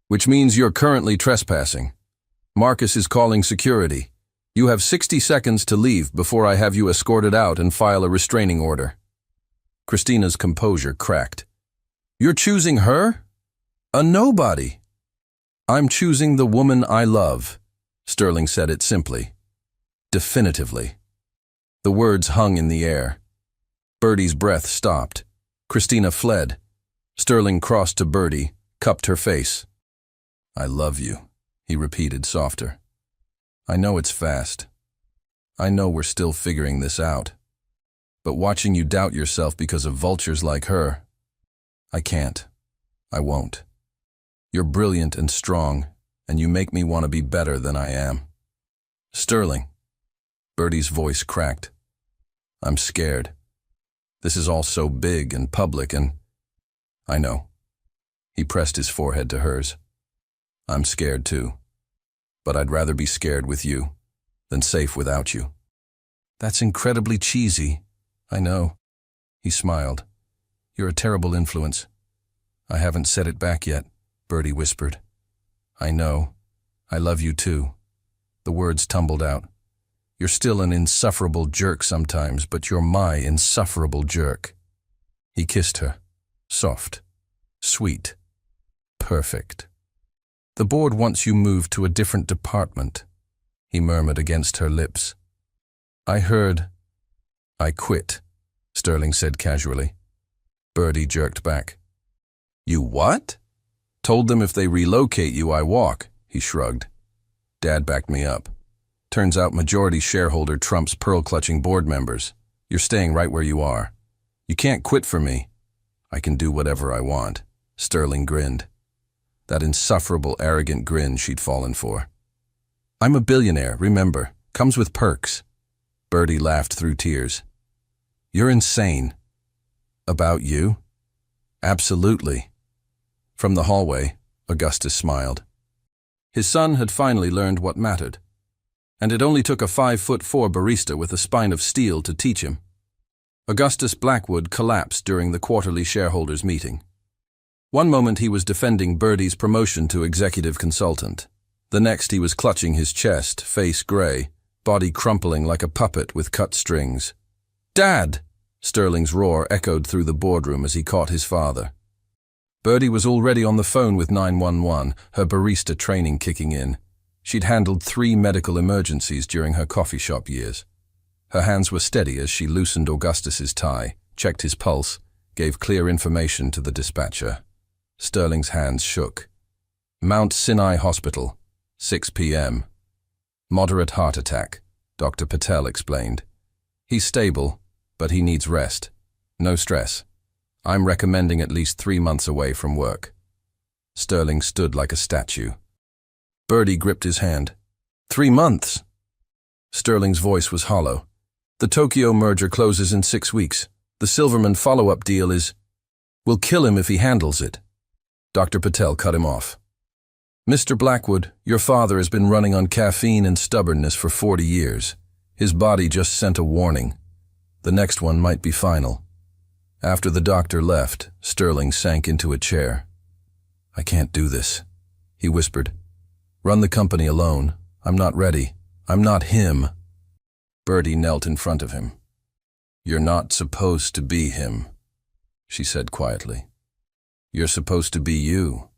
Which means you're currently trespassing. Marcus is calling security. You have 60 seconds to leave before I have you escorted out and file a restraining order. Christina's composure cracked. You're choosing her? A nobody. I'm choosing the woman I love, Sterling said it simply. Definitively. The words hung in the air. Bertie's breath stopped. Christina fled. Sterling crossed to Bertie, cupped her face. I love you, he repeated softer. I know it's fast. I know we're still figuring this out. But watching you doubt yourself because of vultures like her, I can't. I won't. You're brilliant and strong, and you make me want to be better than I am. Sterling. Bertie's voice cracked. I'm scared. This is all so big and public and… I know. He pressed his forehead to hers. I'm scared too. But I'd rather be scared with you than safe without you. That's incredibly cheesy. I know. He smiled. You're a terrible influence. I haven't said it back yet, Bertie whispered. I know. I love you too. The words tumbled out. You're still an insufferable jerk sometimes, but you're my insufferable jerk. He kissed her. Soft. Sweet. Perfect. The board wants you moved to a different department, he murmured against her lips. I heard. I quit, Sterling said casually. Bertie jerked back. You what? Told them if they relocate you, I walk, he shrugged. Dad backed me up. Turns out majority shareholder trumps pearl-clutching board members. You're staying right where you are. You can't quit for me. I can do whatever I want, Sterling grinned. That insufferable, arrogant grin she'd fallen for. I'm a billionaire, remember. Comes with perks. Bertie laughed through tears. You're insane. About you? Absolutely. From the hallway, Augustus smiled. His son had finally learned what mattered. And it only took a 5'4" barista with a spine of steel to teach him. Augustus Blackwood collapsed during the quarterly shareholders' meeting. One moment he was defending Bertie's promotion to executive consultant. The next he was clutching his chest, face gray, body crumpling like a puppet with cut strings. Dad! Sterling's roar echoed through the boardroom as he caught his father. Bertie was already on the phone with 911, her barista training kicking in. She'd handled 3 medical emergencies during her coffee shop years. Her hands were steady as she loosened Augustus's tie, checked his pulse, gave clear information to the dispatcher. Sterling's hands shook. Mount Sinai Hospital, 6 p.m. Moderate heart attack, Dr. Patel explained. He's stable, but he needs rest. No stress. I'm recommending at least 3 months away from work. Sterling stood like a statue. Bertie gripped his hand. 3 months? Sterling's voice was hollow. The Tokyo merger closes in 6 weeks. The Silverman follow-up deal is… We'll kill him if he handles it. Dr. Patel cut him off. Mr. Blackwood, your father has been running on caffeine and stubbornness for 40 years. His body just sent a warning. The next one might be final. After the doctor left, Sterling sank into a chair. I can't do this, he whispered. Run the company alone. I'm not ready. I'm not him. Bertie knelt in front of him. You're not supposed to be him, she said quietly. You're supposed to be you,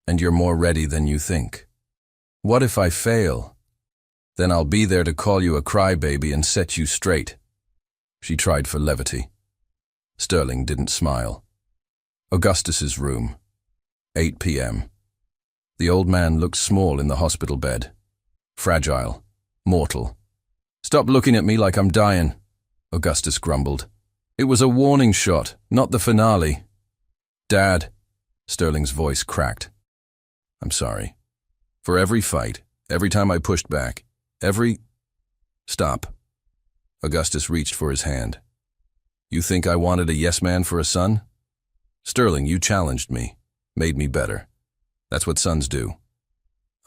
and you're more ready than you think. What if I fail? Then I'll be there to call you a crybaby and set you straight. She tried for levity. Sterling didn't smile. Augustus's room, 8 p.m. The old man looked small in the hospital bed. Fragile, mortal. Stop looking at me like I'm dying, Augustus grumbled. It was a warning shot, not the finale. Dad, Sterling's voice cracked. I'm sorry. For every fight, every time I pushed back, Stop. Augustus reached for his hand. You think I wanted a yes man for a son? Sterling, you challenged me, made me better. That's what sons do.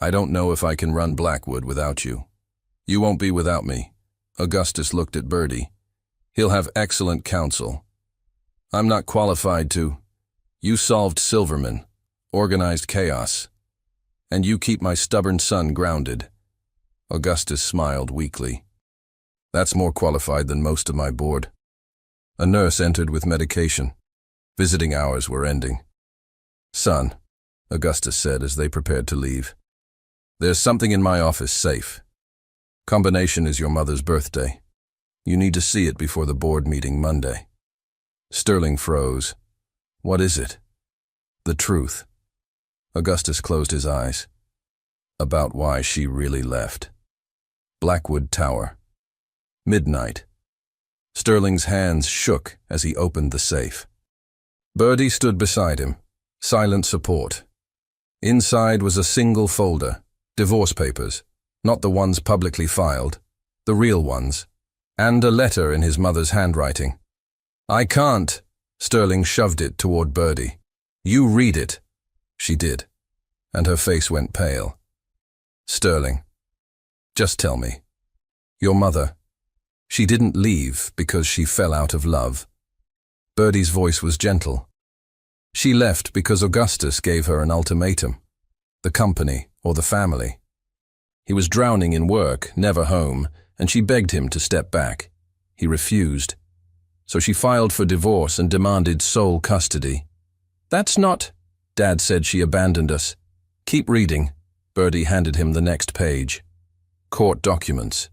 I don't know if I can run Blackwood without you. You won't be without me. Augustus looked at Bertie. He'll have excellent counsel. I'm not qualified to. You solved Silverman, organized chaos, and you keep my stubborn son grounded. Augustus smiled weakly. That's more qualified than most of my board. A nurse entered with medication. Visiting hours were ending. Son, Augustus said as they prepared to leave, there's something in my office safe. Combination is your mother's birthday. You need to see it before the board meeting Monday. Sterling froze. What is it? The truth. Augustus closed his eyes. About why she really left. Blackwood Tower. Midnight. Sterling's hands shook as he opened the safe. Bertie stood beside him, silent support. Inside was a single folder, divorce papers, not the ones publicly filed, the real ones, and a letter in his mother's handwriting. I can't. Sterling shoved it toward Bertie. You read it. She did, and her face went pale. Sterling, just tell me. Your mother, she didn't leave because she fell out of love. Bertie's voice was gentle. She left because Augustus gave her an ultimatum. The company or the family. He was drowning in work, never home, and she begged him to step back. He refused. So she filed for divorce and demanded sole custody. That's not, Dad said she abandoned us. Keep reading. Bertie handed him the next page. Court documents.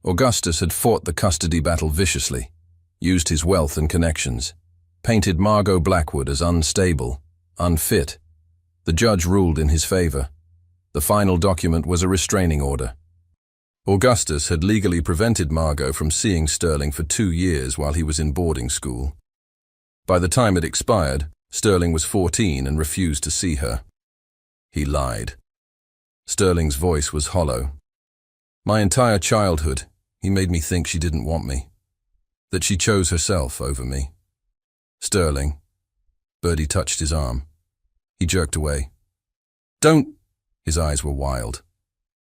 Augustus had fought the custody battle viciously, used his wealth and connections, painted Margot Blackwood as unstable, unfit. The judge ruled in his favor. The final document was a restraining order. Augustus had legally prevented Margot from seeing Sterling for 2 years while he was in boarding school. By the time it expired, Sterling was 14 and refused to see her. He lied. Sterling's voice was hollow. My entire childhood, he made me think she didn't want me, that she chose herself over me. Sterling. Bertie touched his arm. He jerked away. Don't. His eyes were wild.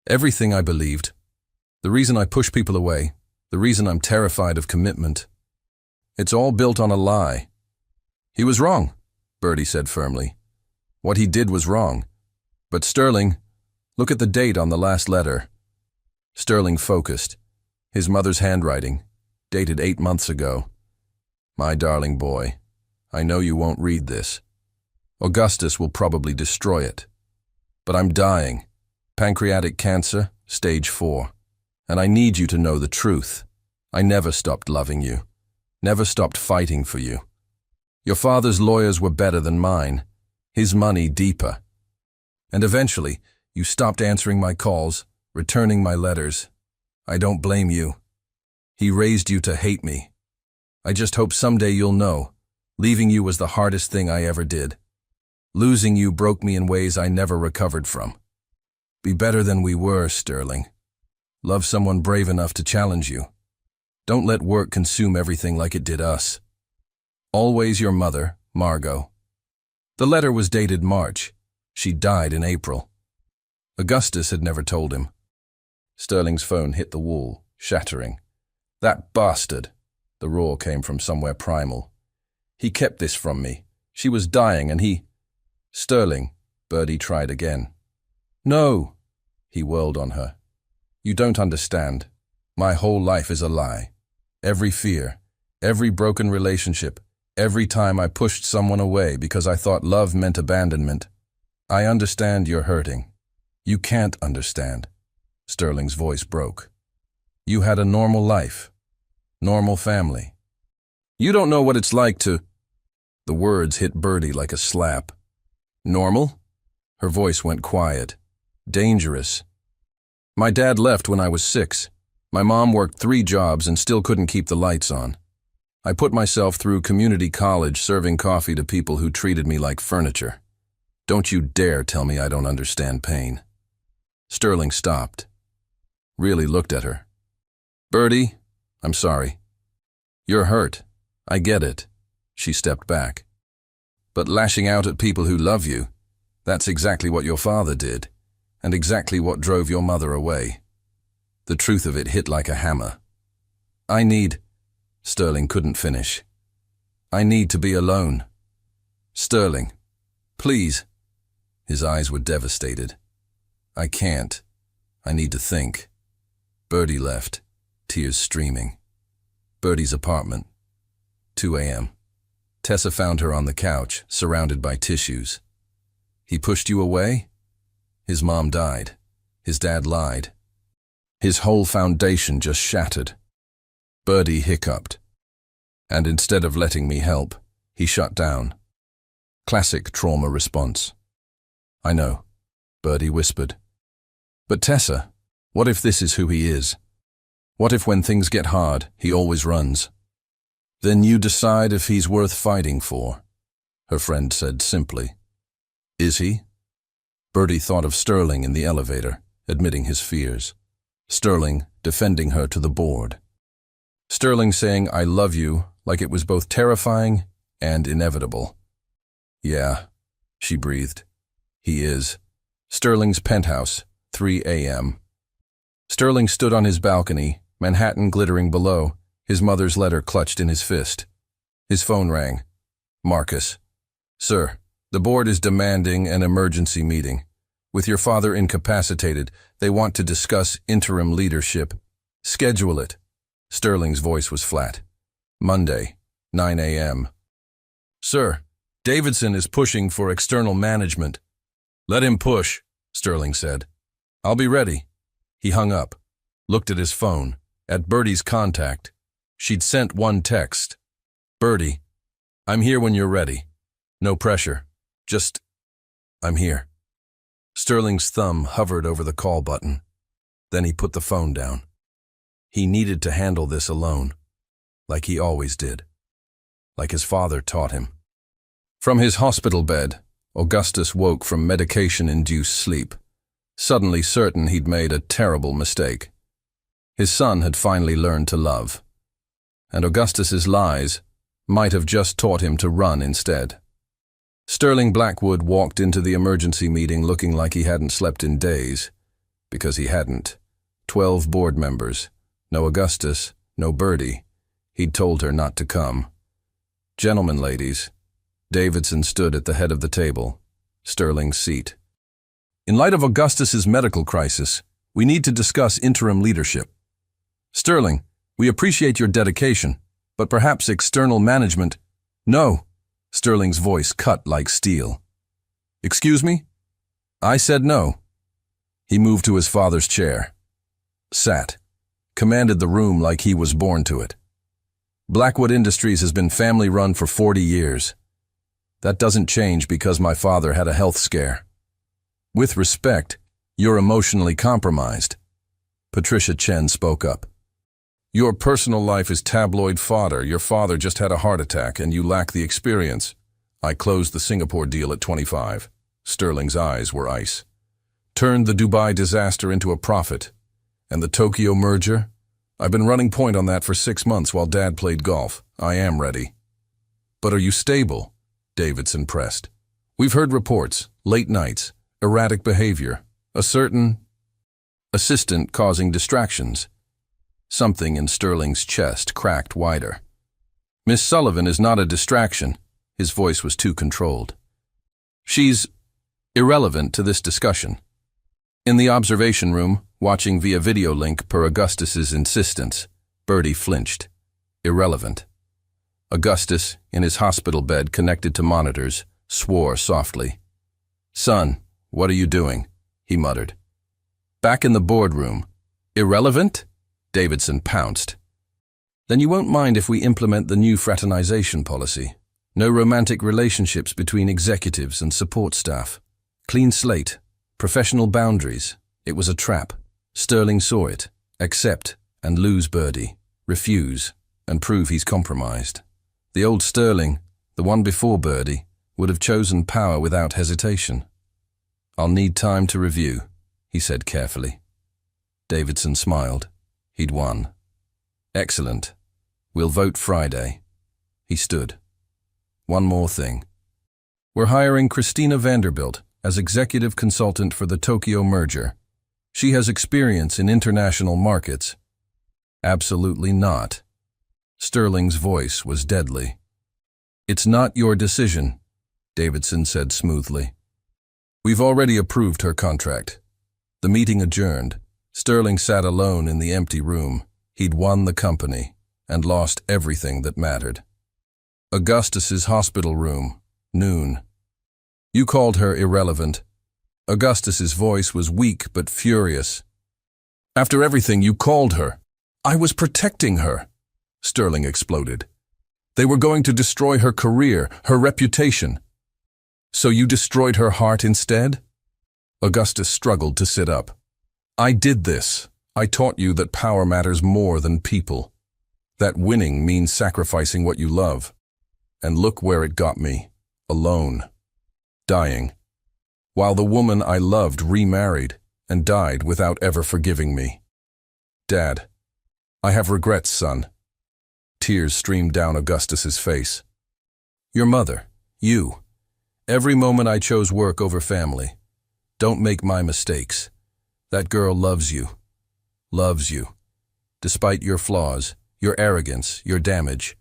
Everything I believed, the reason I push people away, the reason I'm terrified of commitment, it's all built on a lie. He was wrong, Bertie said firmly. What he did was wrong. But Sterling, look at the date on the last letter. Sterling focused. His mother's handwriting, dated 8 months ago. My darling boy, I know you won't read this. Augustus will probably destroy it. But I'm dying. Pancreatic cancer, stage 4. And I need you to know the truth. I never stopped loving you. Never stopped fighting for you. Your father's lawyers were better than mine. His money deeper. And eventually, you stopped answering my calls, returning my letters. I don't blame you. He raised you to hate me. I just hope someday you'll know. Leaving you was the hardest thing I ever did. Losing you broke me in ways I never recovered from. Be better than we were, Sterling. Love someone brave enough to challenge you. Don't let work consume everything like it did us. Always your mother, Margot. The letter was dated March. She died in April. Augustus had never told him. Sterling's phone hit the wall, shattering. That bastard! The roar came from somewhere primal. He kept this from me. She was dying and he... Sterling, Bertie tried again. No, he whirled on her. You don't understand. My whole life is a lie. Every fear, every broken relationship, every time I pushed someone away because I thought love meant abandonment. I understand you're hurting. You can't understand. Sterling's voice broke. You had a normal life. Normal family. You don't know what it's like to... The words hit Bertie like a slap. Normal? Her voice went quiet. Dangerous. My dad left when I was 6. My mom worked 3 jobs and still couldn't keep the lights on. I put myself through community college serving coffee to people who treated me like furniture. Don't you dare tell me I don't understand pain. Sterling stopped. Really looked at her. Bertie, I'm sorry. You're hurt. I get it. She stepped back. But lashing out at people who love you, that's exactly what your father did, and exactly what drove your mother away. The truth of it hit like a hammer. I need... Sterling couldn't finish. I need to be alone. Sterling, please. His eyes were devastated. I can't. I need to think. Birdie left, tears streaming. Birdie's apartment. 2 a.m. Tessa found her on the couch, surrounded by tissues. He pushed you away? His mom died. His dad lied. His whole foundation just shattered. Birdie hiccuped. And instead of letting me help, he shut down. Classic trauma response. I know, Birdie whispered. But Tessa, what if this is who he is? What if when things get hard, he always runs? Then you decide if he's worth fighting for, her friend said simply. Is he? Birdie thought of Sterling in the elevator, admitting his fears. Sterling defending her to the board. Sterling saying, I love you, like it was both terrifying and inevitable. Yeah, she breathed. He is. Sterling's penthouse, 3 a.m. Sterling stood on his balcony, Manhattan glittering below, his mother's letter clutched in his fist. His phone rang. Marcus. Sir, the board is demanding an emergency meeting. With your father incapacitated, they want to discuss interim leadership. Schedule it. Sterling's voice was flat. Monday, 9 a.m. Sir, Davidson is pushing for external management. Let him push, Sterling said. I'll be ready. He hung up, looked at his phone, at Birdie's contact. She'd sent one text. Birdie, I'm here when you're ready. No pressure. Just, I'm here. Sterling's thumb hovered over the call button. Then he put the phone down. He needed to handle this alone, like he always did, like his father taught him. From his hospital bed, Augustus woke from medication-induced sleep, suddenly certain he'd made a terrible mistake. His son had finally learned to love, and Augustus's lies might have just taught him to run instead. Sterling Blackwood walked into the emergency meeting looking like he hadn't slept in days, because he hadn't. 12 board members, no Augustus, no Birdie. He'd told her not to come. Gentlemen, ladies. Davidson stood at the head of the table, Sterling's seat. In light of Augustus's medical crisis, we need to discuss interim leadership. Sterling, we appreciate your dedication, but perhaps external management. No, Sterling's voice cut like steel. Excuse me? I said no. He moved to his father's chair, sat, commanded the room like he was born to it. Blackwood Industries has been family-run for 40 years. That doesn't change because my father had a health scare. With respect, you're emotionally compromised. Patricia Chen spoke up. Your personal life is tabloid fodder. Your father just had a heart attack and you lack the experience. I closed the Singapore deal at 25. Sterling's eyes were ice. Turned the Dubai disaster into a profit. And the Tokyo merger? I've been running point on that for 6 months while Dad played golf. I am ready. But are you stable? Davidson pressed. We've heard reports, late nights, erratic behavior, a certain assistant causing distractions. Something in Sterling's chest cracked wider. Miss Sullivan is not a distraction. His voice was too controlled. She's irrelevant to this discussion. In the observation room, watching via video link per Augustus's insistence, Birdie flinched. Irrelevant. Augustus, in his hospital bed connected to monitors, swore softly. Son, what are you doing? He muttered. Back in the boardroom. Irrelevant? Davidson pounced. Then you won't mind if we implement the new fraternization policy. No romantic relationships between executives and support staff. Clean slate. Professional boundaries. It was a trap. Sterling saw it. Accept and lose Birdie. Refuse and prove he's compromised. The old Sterling, the one before Birdie, would have chosen power without hesitation. I'll need time to review, he said carefully. Davidson smiled. He'd won. Excellent. We'll vote Friday. He stood. One more thing. We're hiring Christina Vanderbilt as executive consultant for the Tokyo merger. She has experience in international markets. Absolutely not. Sterling's voice was deadly. It's not your decision, Davidson said smoothly. We've already approved her contract. The meeting adjourned. Sterling sat alone in the empty room. He'd won the company and lost everything that mattered. Augustus's hospital room, noon. You called her irrelevant. Augustus's voice was weak but furious. After everything you called her, I was protecting her, Sterling exploded. They were going to destroy her career, her reputation. So you destroyed her heart instead? Augustus struggled to sit up. I did this. I taught you that power matters more than people. That winning means sacrificing what you love. And look where it got me. Alone. Dying. While the woman I loved remarried and died without ever forgiving me. Dad, I have regrets, son. Tears streamed down Augustus's face. Your mother, you. Every moment I chose work over family. Don't make my mistakes. That girl loves you. Loves you. Despite your flaws, your arrogance, your damage.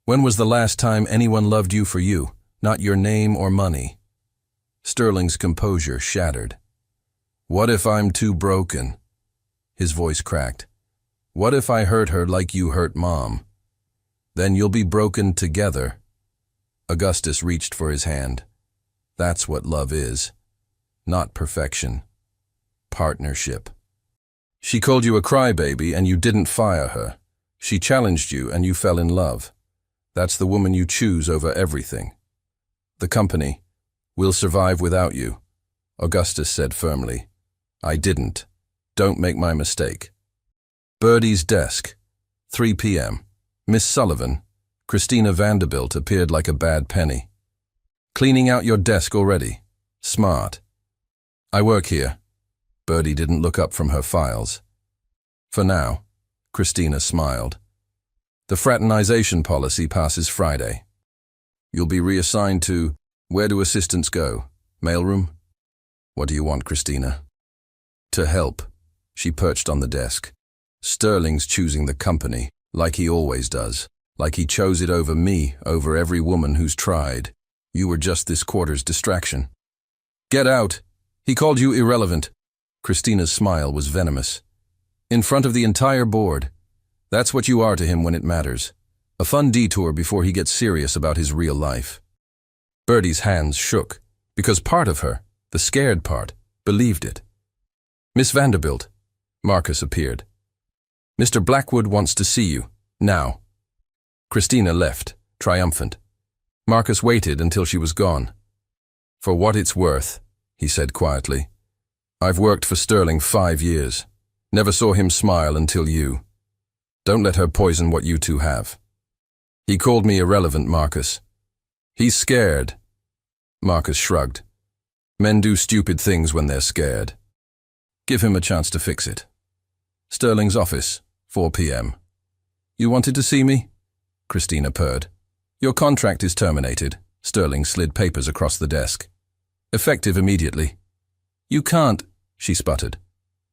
When was the last time anyone loved you for you, not your name or money? Sterling's composure shattered. What if I'm too broken? His voice cracked. What if I hurt her like you hurt Mom? Then you'll be broken together. Augustus reached for his hand. That's what love is. Not perfection. Partnership. She called you a crybaby and you didn't fire her. She challenged you and you fell in love. That's the woman you choose over everything. The company will survive without you, Augustus said firmly. I didn't. Don't make my mistake. Birdie's desk. 3 p.m. Miss Sullivan, Christina Vanderbilt appeared like a bad penny. Cleaning out your desk already. Smart. I work here. Birdie didn't look up from her files. For now, Christina smiled. The fraternization policy passes Friday. You'll be reassigned to, where do assistants go? Mailroom? What do you want, Christina? To help. She perched on the desk. Sterling's choosing the company, like he always does. Like he chose it over me, over every woman who's tried. You were just this quarter's distraction. Get out! He called you irrelevant. Christina's smile was venomous. In front of the entire board. That's what you are to him when it matters. A fun detour before he gets serious about his real life. Birdie's hands shook, because part of her, the scared part, believed it. Miss Vanderbilt. Marcus appeared. Mr. Blackwood wants to see you, now. Christina left, triumphant. Marcus waited until she was gone. For what it's worth, he said quietly. I've worked for Sterling 5 years. Never saw him smile until you. Don't let her poison what you two have. He called me irrelevant, Marcus. He's scared. Marcus shrugged. Men do stupid things when they're scared. Give him a chance to fix it. Sterling's office, 4 p.m. You wanted to see me? Christina purred. Your contract is terminated. Sterling slid papers across the desk. Effective immediately. You can't, she sputtered.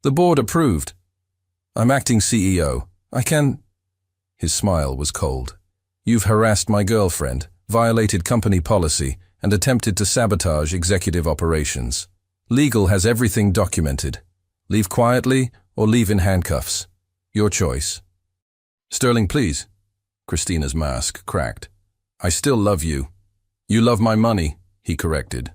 The board approved. I'm acting CEO. I can... His smile was cold. You've harassed my girlfriend, violated company policy, and attempted to sabotage executive operations. Legal has everything documented. Leave quietly or leave in handcuffs. Your choice. Sterling, please. Christina's mask cracked. I still love you. You love my money, he corrected.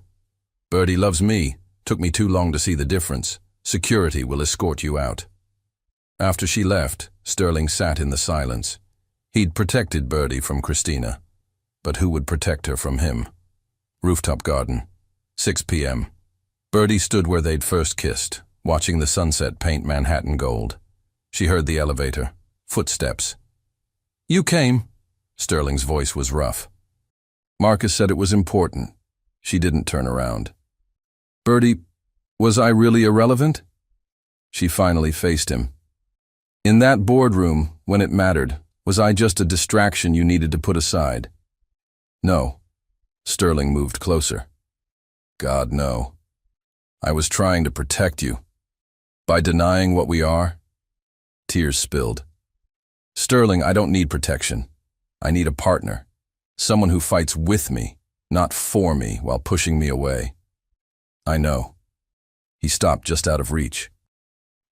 Birdie loves me. Took me too long to see the difference. Security will escort you out. After she left, Sterling sat in the silence. He'd protected Birdie from Christina. But who would protect her from him? Rooftop garden. 6 p.m. Birdie stood where they'd first kissed, watching the sunset paint Manhattan gold. She heard the elevator. Footsteps. You came. Sterling's voice was rough. Marcus said it was important. She didn't turn around. Birdie, was I really irrelevant? She finally faced him. In that boardroom, when it mattered, was I just a distraction you needed to put aside? No. Sterling moved closer. God, no. I was trying to protect you. By denying what we are? Tears spilled. Sterling, I don't need protection. I need a partner. Someone who fights with me, not for me, while pushing me away. I know. He stopped just out of reach.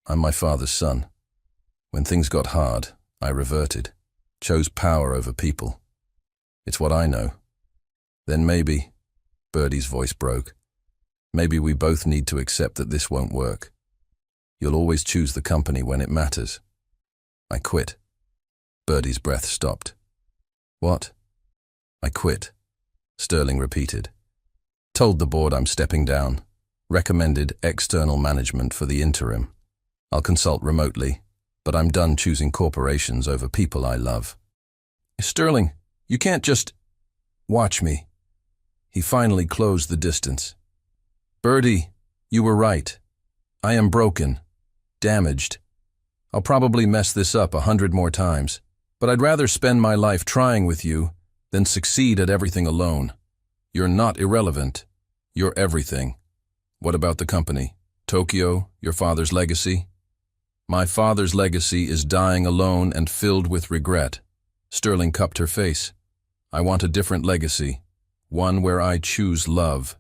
I'm my father's son. When things got hard, I reverted, chose power over people. It's what I know. Then maybe, Birdie's voice broke, maybe we both need to accept that this won't work. You'll always choose the company when it matters. I quit. Birdie's breath stopped. What? I quit, Sterling repeated. Told the board I'm stepping down. Recommended external management for the interim. I'll consult remotely, but I'm done choosing corporations over people I love. Sterling, you can't just... Watch me. He finally closed the distance. Birdie, you were right. I am broken, damaged. I'll probably mess this up 100 more times, but I'd rather spend my life trying with you than succeed at everything alone. You're not irrelevant. You're everything. What about the company? Tokyo, your father's legacy? My father's legacy is dying alone and filled with regret. Sterling cupped her face. I want a different legacy, one where I choose love.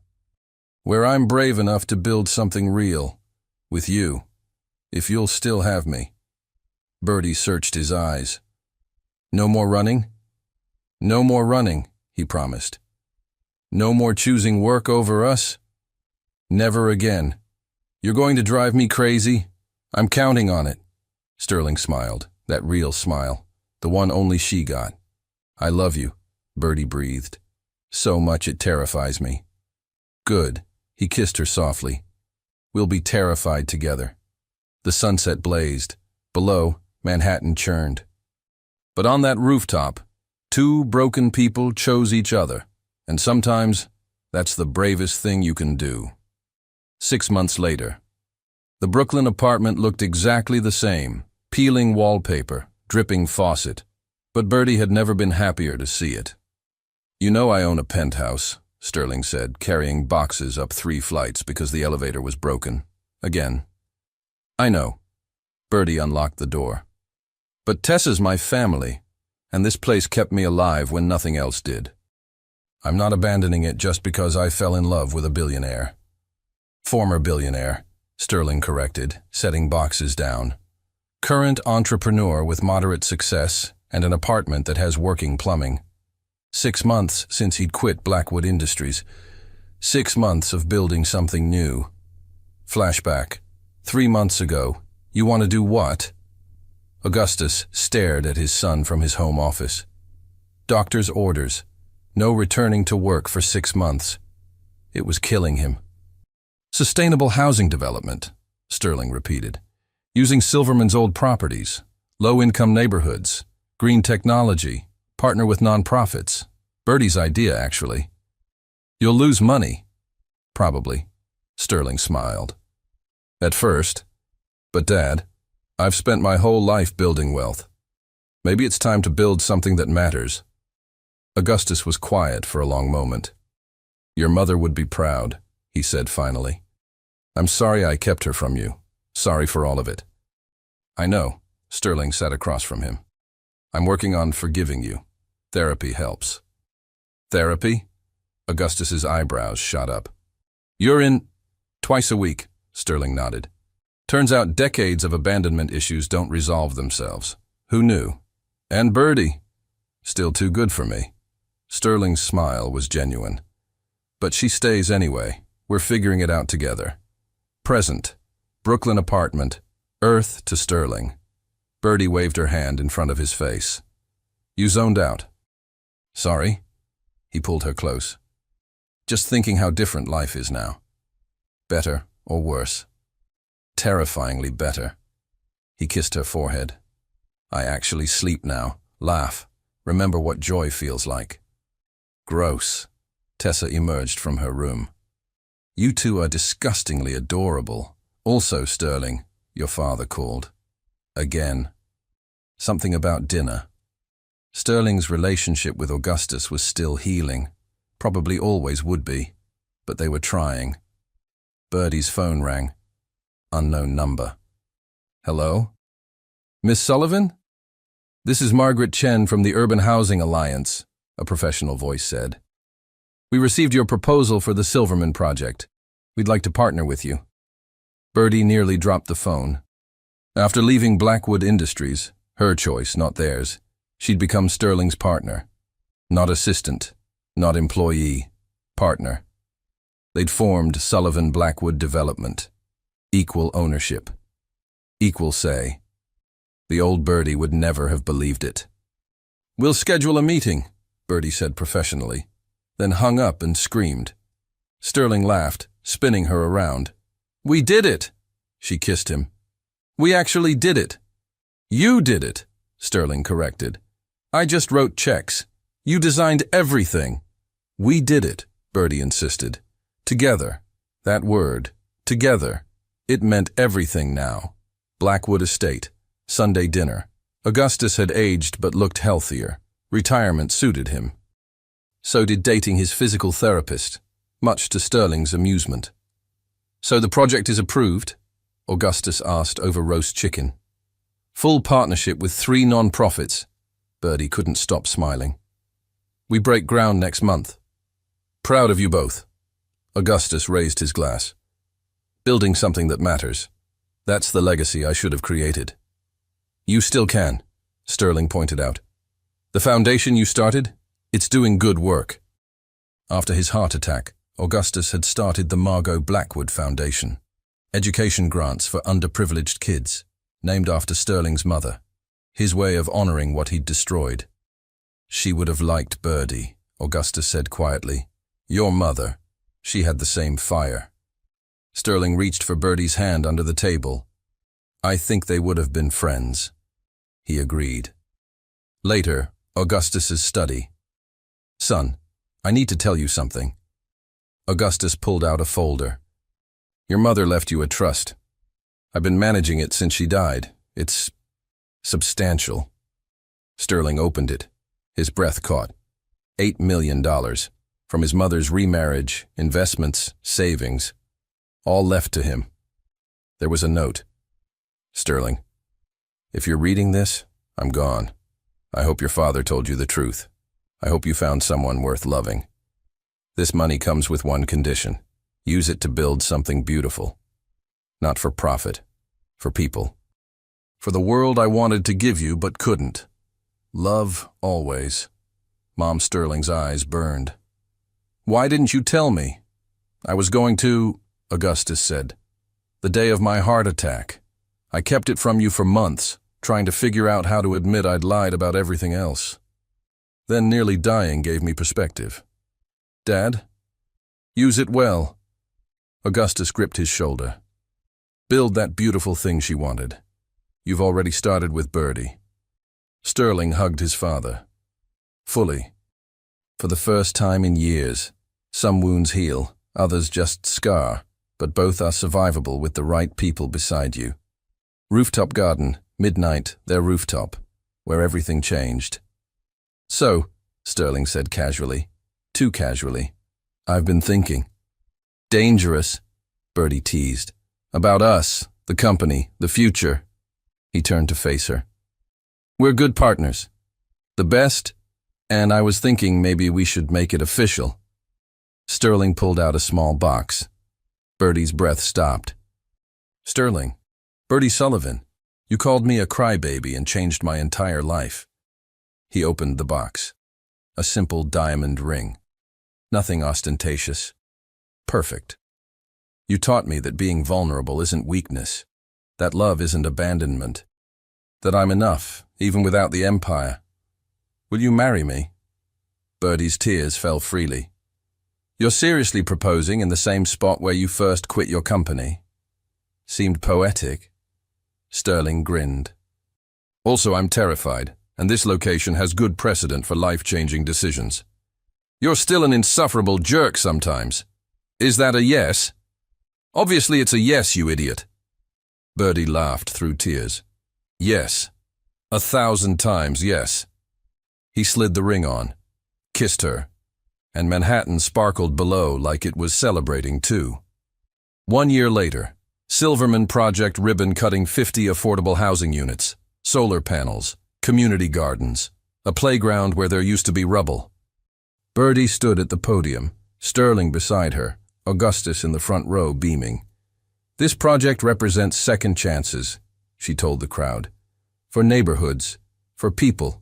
Where I'm brave enough to build something real, with you, if you'll still have me. Birdie searched his eyes. No more running? No more running, he promised. No more choosing work over us? Never again. You're going to drive me crazy? I'm counting on it. Sterling smiled, that real smile, the one only she got. I love you, Birdie breathed. So much it terrifies me. Good, he kissed her softly. We'll be terrified together. The sunset blazed. Below, Manhattan churned. But on that rooftop, two broken people chose each other, and sometimes that's the bravest thing you can do. 6 months later. The Brooklyn apartment looked exactly the same, peeling wallpaper, dripping faucet, but Birdie had never been happier to see it. You know I own a penthouse, Sterling said, carrying boxes up 3 flights because the elevator was broken. Again. I know. Birdie unlocked the door. But Tessa's my family, and this place kept me alive when nothing else did. I'm not abandoning it just because I fell in love with a billionaire. Former billionaire, Sterling corrected, setting boxes down. Current entrepreneur with moderate success and an apartment that has working plumbing. 6 months since he'd quit Blackwood Industries. 6 months of building something new. Flashback. 3 months ago. You want to do what? Augustus stared at his son from his home office. Doctor's orders. No returning to work for 6 months. It was killing him. Sustainable housing development, Sterling repeated. Using Silverman's old properties, low-income neighborhoods, green technology, partner with nonprofits. Birdie's idea, actually. You'll lose money. Probably, Sterling smiled. At first. But Dad, I've spent my whole life building wealth. Maybe it's time to build something that matters. Augustus was quiet for a long moment. Your mother would be proud, he said finally. I'm sorry I kept her from you. Sorry for all of it. I know, Sterling sat across from him. I'm working on forgiving you. Therapy helps. Therapy? Augustus's eyebrows shot up. You're in... Twice a week, Sterling nodded. Turns out decades of abandonment issues don't resolve themselves. Who knew? And Birdie. Still too good for me. Sterling's smile was genuine. But she stays anyway. We're figuring it out together. Present. Brooklyn apartment. Earth to Sterling. Birdie waved her hand in front of his face. You zoned out. Sorry? He pulled her close. Just thinking how different life is now. Better or worse? Terrifyingly better. He kissed her forehead. I actually sleep now, laugh, remember what joy feels like. Gross. Tessa emerged from her room. You two are disgustingly adorable. Also, Sterling, your father called. Again. Something about dinner. Sterling's relationship with Augustus was still healing. Probably always would be. But they were trying. Birdie's phone rang. Unknown number. Hello? Miss Sullivan? This is Margaret Chen from the Urban Housing Alliance, a professional voice said. We received your proposal for the Silverman project. We'd like to partner with you. Birdie nearly dropped the phone. After leaving Blackwood Industries, her choice, not theirs, she'd become Sterling's partner. Not assistant, not employee, partner. They'd formed Sullivan Blackwood Development. Equal ownership. Equal say. The old Birdie would never have believed it. We'll schedule a meeting, Birdie said professionally, then hung up and screamed. Sterling laughed, spinning her around. We did it! She kissed him. We actually did it. You did it, Sterling corrected. I just wrote checks. You designed everything. We did it, Birdie insisted. Together. That word. Together. It meant everything now. Blackwood Estate. Sunday dinner. Augustus had aged but looked healthier. Retirement suited him. So did dating his physical therapist, much to Sterling's amusement. So the project is approved? Augustus asked over roast chicken. Full partnership with 3 non-profits. Birdie couldn't stop smiling. We break ground next month. Proud of you both. Augustus raised his glass. Building something that matters. That's the legacy I should have created. You still can, Sterling pointed out. The foundation you started, it's doing good work. After his heart attack, Augustus had started the Margot Blackwood Foundation. Education grants for underprivileged kids, named after Sterling's mother. His way of honoring what he'd destroyed. She would have liked Birdie, Augustus said quietly. Your mother. She had the same fire. Sterling reached for Birdie's hand under the table. I think they would have been friends. He agreed. Later, Augustus's study. Son, I need to tell you something. Augustus pulled out a folder. Your mother left you a trust. I've been managing it since she died. It's substantial. Sterling opened it. His breath caught. $8 million. From his mother's remarriage, investments, savings. All left to him. There was a note. Sterling, if you're reading this, I'm gone. I hope your father told you the truth. I hope you found someone worth loving. This money comes with one condition. Use it to build something beautiful. Not for profit. For people. For the world I wanted to give you but couldn't. Love always. Mom Sterling's eyes burned. Why didn't you tell me? I was going to, Augustus said. The day of my heart attack. I kept it from you for months, trying to figure out how to admit I'd lied about everything else. Then nearly dying gave me perspective. Dad? Use it well. Augustus gripped his shoulder. Build that beautiful thing she wanted. You've already started with Birdie. Sterling hugged his father. Fully. For the first time in years. Some wounds heal, others just scar, but both are survivable with the right people beside you. Rooftop garden, midnight, their rooftop, where everything changed. So, Sterling said casually, too casually, I've been thinking. Dangerous, Birdie teased. About us, the company, the future. He turned to face her. We're good partners. The best, and I was thinking maybe we should make it official. Sterling pulled out a small box. Birdie's breath stopped. Sterling, Birdie Sullivan, you called me a crybaby and changed my entire life. He opened the box. A simple diamond ring. Nothing ostentatious. Perfect. You taught me that being vulnerable isn't weakness, that love isn't abandonment, that I'm enough, even without the empire. Will you marry me? Birdie's tears fell freely. You're seriously proposing in the same spot where you first quit your company? Seemed poetic. Sterling grinned. Also, I'm terrified, and this location has good precedent for life-changing decisions. You're still an insufferable jerk sometimes. Is that a yes? Obviously it's a yes, you idiot. Birdie laughed through tears. Yes. 1,000 times yes. He slid the ring on, kissed her, and Manhattan sparkled below like it was celebrating too. 1 year later, Silverman Project ribbon cutting 50 affordable housing units, solar panels, community gardens, a playground where there used to be rubble. Birdie stood at the podium, Sterling beside her, Augustus in the front row beaming. This project represents second chances, she told the crowd. For neighborhoods, for people,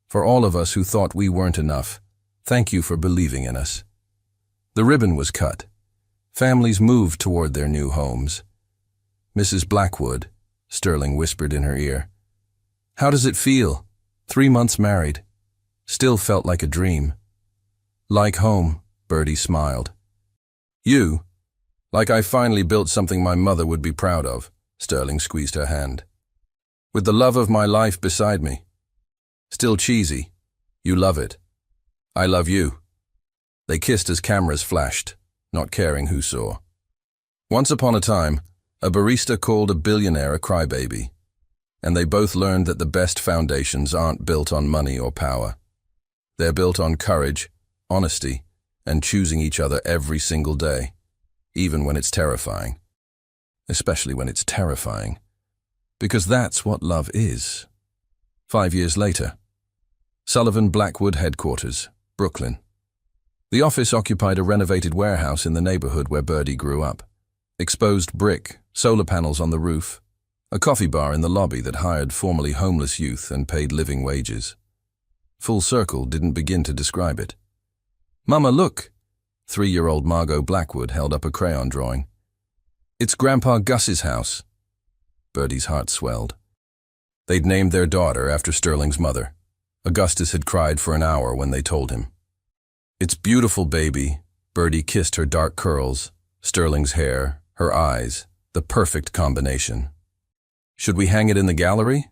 for all of us who thought we weren't enough. Thank you for believing in us. The ribbon was cut. Families moved toward their new homes. Mrs. Blackwood, Sterling whispered in her ear. How does it feel? 3 months married. Still felt like a dream. Like home, Birdie smiled. You? Like I finally built something my mother would be proud of, Sterling squeezed her hand. With the love of my life beside me. Still cheesy. You love it. I love you. They kissed as cameras flashed, not caring who saw. Once upon a time, a barista called a billionaire a crybaby, and they both learned that the best foundations aren't built on money or power. They're built on courage, honesty, and choosing each other every single day, even when it's terrifying. Especially when it's terrifying. Because that's what love is. 5 years later, Sullivan Blackwood headquarters, Brooklyn. The office occupied a renovated warehouse in the neighborhood where Birdie grew up. Exposed brick, solar panels on the roof, a coffee bar in the lobby that hired formerly homeless youth and paid living wages. Full circle didn't begin to describe it. Mama, look! 3-year-old Margot Blackwood held up a crayon drawing. It's Grandpa Gus's house. Birdie's heart swelled. They'd named their daughter after Sterling's mother. Augustus had cried for an hour when they told him. It's beautiful, baby. Birdie kissed her dark curls, Sterling's hair, her eyes, the perfect combination. Should we hang it in the gallery?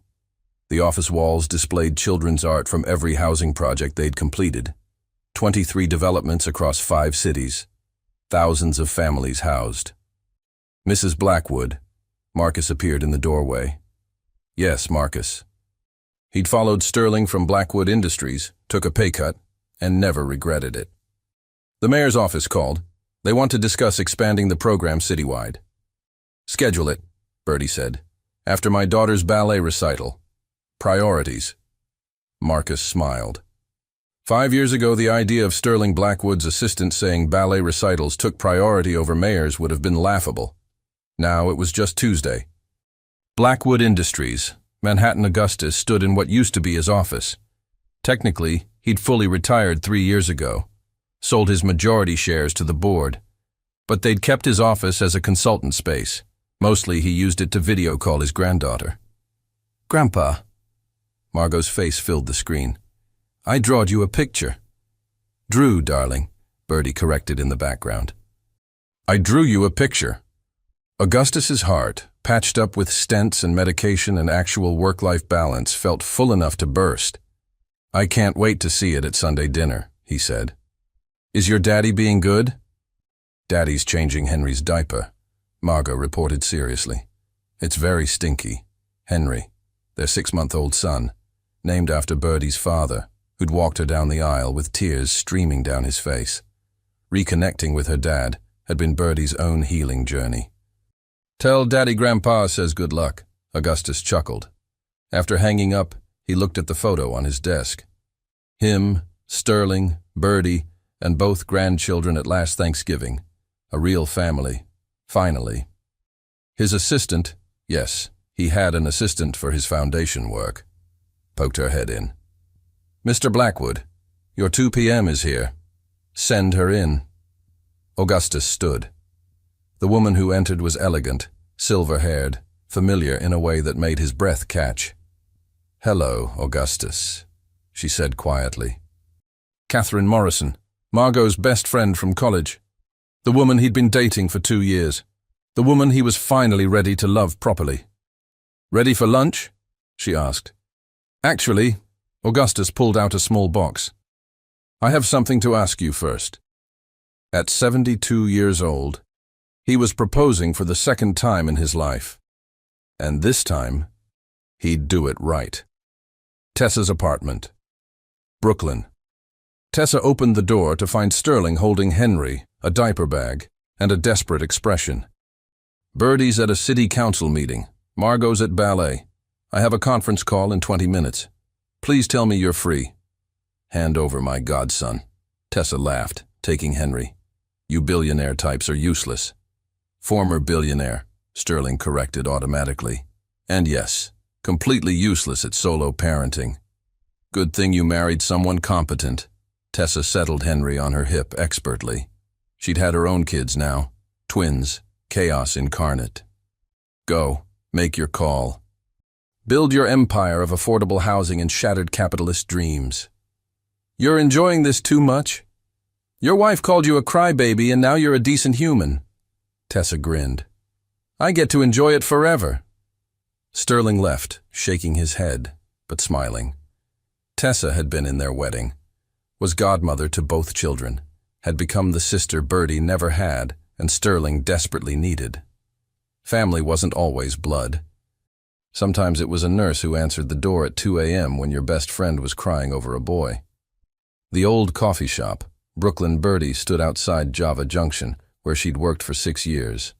The office walls displayed children's art from every housing project they'd completed. 23 developments across 5 cities. Thousands of families housed. Mrs. Blackwood. Marcus appeared in the doorway. Yes, Marcus. He'd followed Sterling from Blackwood Industries, took a pay cut, and never regretted it. The mayor's office called. They want to discuss expanding the program citywide. Schedule it, Birdie said. After my daughter's ballet recital. Priorities. Marcus smiled. 5 years ago, the idea of Sterling Blackwood's assistant saying ballet recitals took priority over mayors would have been laughable. Now it was just Tuesday. Blackwood Industries, Manhattan Augustus, stood in what used to be his office. Technically, he'd fully retired 3 years ago, sold his majority shares to the board, but they'd kept his office as a consultant space. Mostly he used it to video call his granddaughter. Grandpa. Margot's face filled the screen. I drawed you a picture. Drew, darling, Birdie corrected in the background. I drew you a picture. Augustus's heart, patched up with stents and medication and actual work-life balance, felt full enough to burst. I can't wait to see it at Sunday dinner, he said. Is your daddy being good? Daddy's changing Henry's diaper, Margot reported seriously. It's very stinky. Henry, their 6-month-old son, named after Birdie's father, who'd walked her down the aisle with tears streaming down his face. Reconnecting with her dad had been Birdie's own healing journey. Tell Daddy Grandpa says good luck, Augustus chuckled. After hanging up, he looked at the photo on his desk. Him, Sterling, Birdie, and both grandchildren at last Thanksgiving. A real family, finally. His assistant, yes, he had an assistant for his foundation work, poked her head in. Mr. Blackwood, your 2 p.m. is here. Send her in. Augustus stood. The woman who entered was elegant, silver-haired, familiar in a way that made his breath catch. Hello, Augustus, she said quietly. Catherine Morrison, Margot's best friend from college. The woman he'd been dating for 2 years. The woman he was finally ready to love properly. Ready for lunch? She asked. Actually, Augustus pulled out a small box. I have something to ask you first. At 72 years old, he was proposing for the 2nd time in his life. And this time, he'd do it right. Tessa's apartment. Brooklyn. Tessa opened the door to find Sterling holding Henry, a diaper bag, and a desperate expression. Birdie's at a city council meeting. Margot's at ballet. I have a conference call in 20 minutes. Please tell me you're free. Hand over my godson. Tessa laughed, taking Henry. You billionaire types are useless. Former billionaire, Sterling corrected automatically. And yes, completely useless at solo parenting. Good thing you married someone competent. Tessa settled Henry on her hip expertly. She'd had her own kids now. Twins. Chaos incarnate. Go, make your call. Build your empire of affordable housing and shattered capitalist dreams. You're enjoying this too much? Your wife called you a crybaby and now you're a decent human. Tessa grinned. I get to enjoy it forever. Sterling left, shaking his head, but smiling. Tessa had been in their wedding, was godmother to both children, had become the sister Birdie never had and Sterling desperately needed. Family wasn't always blood. Sometimes it was a nurse who answered the door at 2 a.m. when your best friend was crying over a boy. The old coffee shop, Brooklyn Birdie, stood outside Java Junction, where she'd worked for 6 years.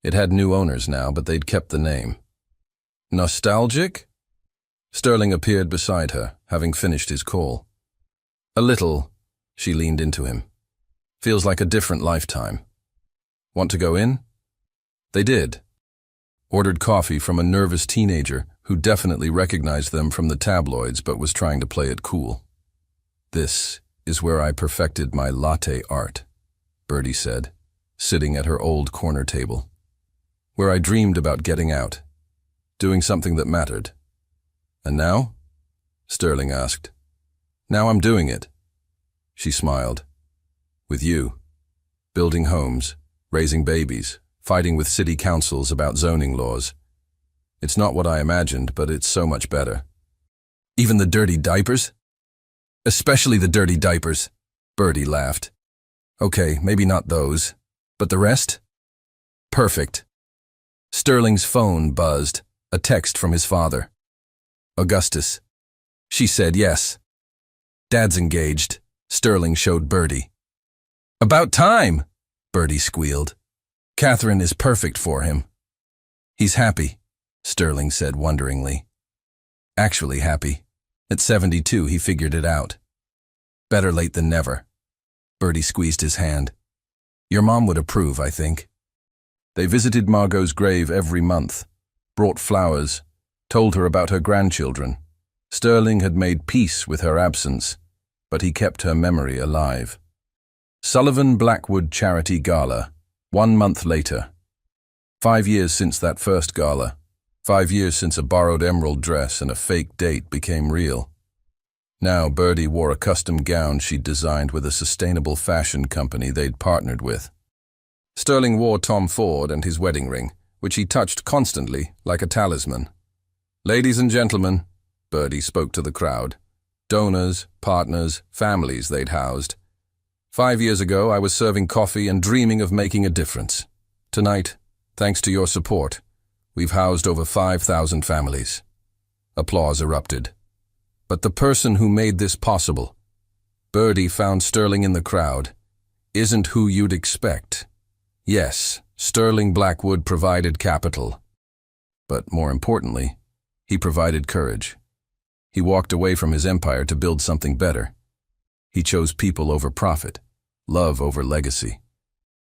It had new owners now, but they'd kept the name. Nostalgic? Sterling appeared beside her, having finished his call. A little, she leaned into him. Feels like a different lifetime. Want to go in? They did. Ordered coffee from a nervous teenager who definitely recognized them from the tabloids but was trying to play it cool. This is where I perfected my latte art, Birdie said, sitting at her old corner table. Where I dreamed about getting out, doing something that mattered. And now? Sterling asked. Now I'm doing it. She smiled. With you. Building homes, raising babies, fighting with city councils about zoning laws. It's not what I imagined, but it's so much better. Even the dirty diapers? Especially the dirty diapers, Birdie laughed. Okay, maybe not those, but the rest? Perfect. Sterling's phone buzzed, a text from his father. Augustus. She said yes. Dad's engaged, Sterling showed Birdie. About time, Birdie squealed. Catherine is perfect for him. He's happy, Sterling said wonderingly. Actually happy. At 72, he figured it out. Better late than never. Birdie squeezed his hand. Your mom would approve, I think. They visited Margot's grave every month, brought flowers, told her about her grandchildren. Sterling had made peace with her absence, but he kept her memory alive. Sullivan Blackwood Charity Gala, 1 month later. 5 years since that first gala. 5 years since a borrowed emerald dress and a fake date became real. Now Birdie wore a custom gown she'd designed with a sustainable fashion company they'd partnered with. Sterling wore Tom Ford and his wedding ring, which he touched constantly like a talisman. Ladies and gentlemen, Birdie spoke to the crowd. Donors, partners, families they'd housed. 5 years ago, I was serving coffee and dreaming of making a difference. Tonight, thanks to your support, we've housed over 5,000 families. Applause erupted. But the person who made this possible, Birdie found Sterling in the crowd, isn't who you'd expect. Yes, Sterling Blackwood provided capital. But more importantly, he provided courage. He walked away from his empire to build something better. He chose people over profit, love over legacy.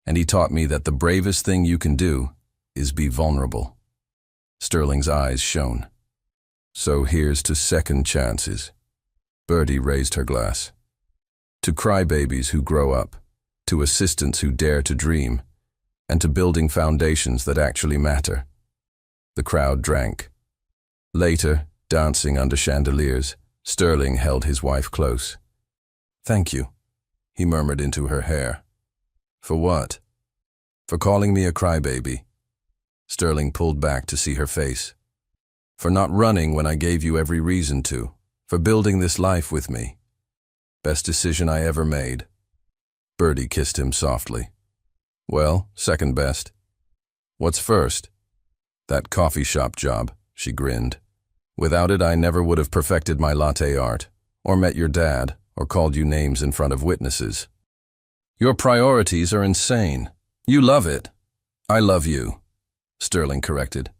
And he taught me that the bravest thing you can do is be vulnerable. Sterling's eyes shone. So here's to second chances. Birdie raised her glass. To crybabies who grow up, to assistants who dare to dream, and to building foundations that actually matter. The crowd drank. Later, dancing under chandeliers, Sterling held his wife close. Thank you, he murmured into her hair. For what? For calling me a crybaby. Sterling pulled back to see her face. For not running when I gave you every reason to. For building this life with me. Best decision I ever made. Birdie kissed him softly. Well, second best. What's first? That coffee shop job, she grinned. Without it, I never would have perfected my latte art, or met your dad, or called you names in front of witnesses. Your priorities are insane. You love it. I love you. Sterling corrected.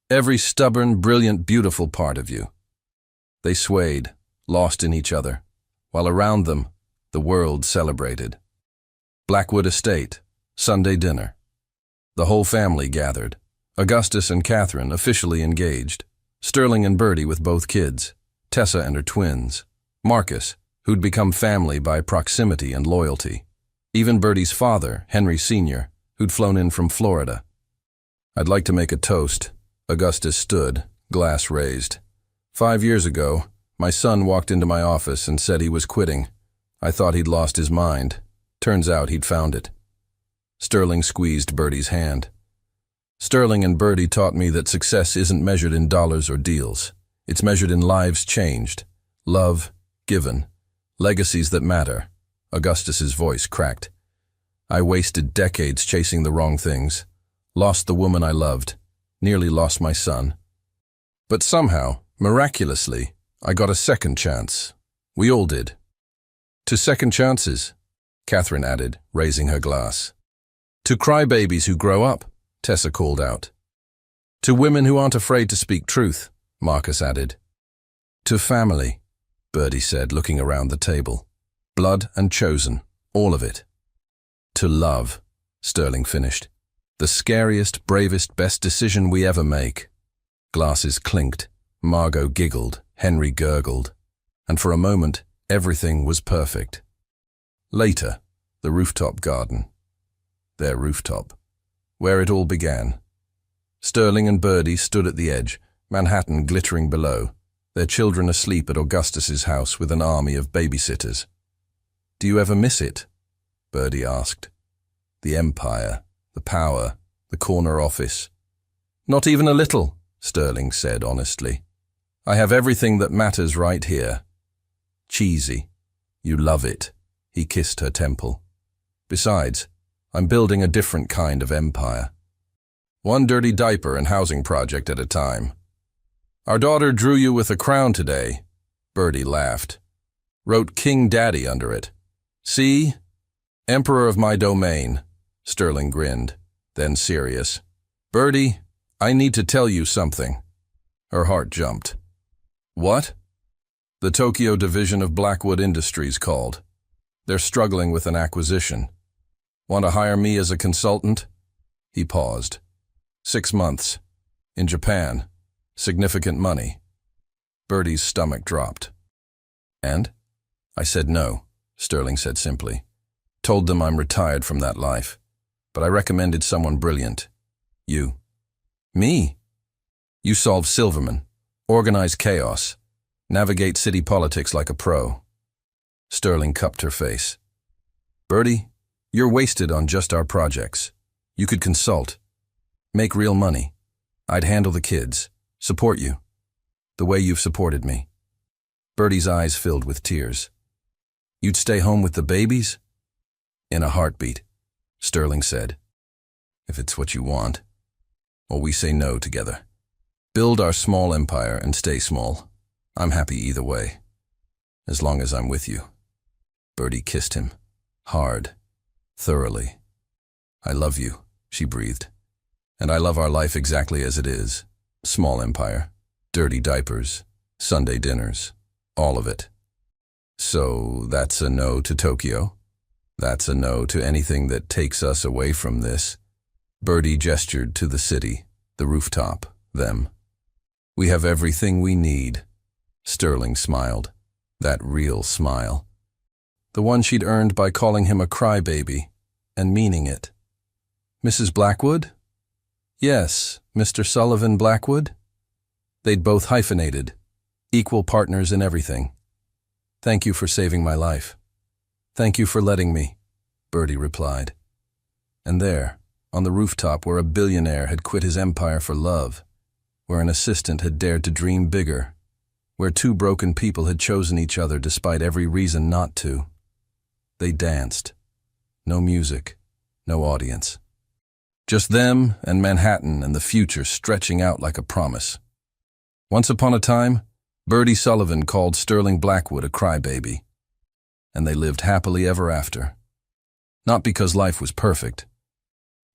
Every stubborn, brilliant, beautiful part of you. They swayed, lost in each other, while around them, the world celebrated. Blackwood Estate, Sunday dinner. The whole family gathered. Augustus and Catherine officially engaged. Sterling and Bertie with both kids. Tessa and her twins. Marcus, who'd become family by proximity and loyalty. Even Bertie's father, Henry Sr., who'd flown in from Florida. I'd like to make a toast. Augustus stood, glass raised. 5 years ago, my son walked into my office and said he was quitting. I thought he'd lost his mind. Turns out he'd found it. Sterling squeezed Bertie's hand. Sterling and Bertie taught me that success isn't measured in dollars or deals. It's measured in lives changed, love given, legacies that matter. Augustus's voice cracked. I wasted decades chasing the wrong things, lost the woman I loved, nearly lost my son. But somehow, miraculously, I got a second chance. We all did. To second chances, Catherine added, raising her glass. To crybabies who grow up, Tessa called out. To women who aren't afraid to speak truth, Marcus added. To family, Bertie said, looking around the table. Blood and chosen, all of it. To love, Sterling finished. The scariest, bravest, best decision we ever make. Glasses clinked, Margot giggled, Henry gurgled, and for a moment, everything was perfect. Later, the rooftop garden. Their rooftop, where it all began. Sterling and Bertie stood at the edge, Manhattan glittering below, their children asleep at Augustus's house with an army of babysitters. Do you ever miss it? Bertie asked. The empire, the power, the corner office. Not even a little, Sterling said honestly. I have everything that matters right here. Cheesy. You love it. He kissed her temple. Besides, I'm building a different kind of empire. One dirty diaper and housing project at a time. Our daughter drew you with a crown today. Bertie laughed. Wrote King Daddy under it. See? Emperor of my domain. Sterling grinned, then serious. Bertie, I need to tell you something. Her heart jumped. What? The Tokyo division of Blackwood Industries called. They're struggling with an acquisition. Want to hire me as a consultant? He paused. 6 months. In Japan. Significant money. Bertie's stomach dropped. And? I said no, Sterling said simply. Told them I'm retired from that life. But I recommended someone brilliant. You. Me? You solve Silverman. Organize chaos. Navigate city politics like a pro. Sterling cupped her face. Bertie, you're wasted on just our projects. You could consult. Make real money. I'd handle the kids. Support you. The way you've supported me. Bertie's eyes filled with tears. You'd stay home with the babies? In a heartbeat, Sterling said. If it's what you want. Or we say no together. Build our small empire and stay small. I'm happy either way. As long as I'm with you. Bertie kissed him. Hard. Thoroughly. I love you, she breathed. And I love our life exactly as it is. Small empire. Dirty diapers. Sunday dinners. All of it. So that's a no to Tokyo? That's a no to anything that takes us away from this? Bertie gestured to the city, the rooftop, them. We have everything we need. Sterling smiled. That real smile. The one she'd earned by calling him a crybaby, and meaning it. Mrs. Blackwood? Yes, Mr. Sullivan Blackwood? They'd both hyphenated, equal partners in everything. Thank you for saving my life. Thank you for letting me, Bertie replied. And there, on the rooftop where a billionaire had quit his empire for love, where an assistant had dared to dream bigger, where two broken people had chosen each other despite every reason not to. They danced. No music, no audience. Just them and Manhattan and the future stretching out like a promise. Once upon a time, Bertie Sullivan called Sterling Blackwood a crybaby, and they lived happily ever after. Not because life was perfect,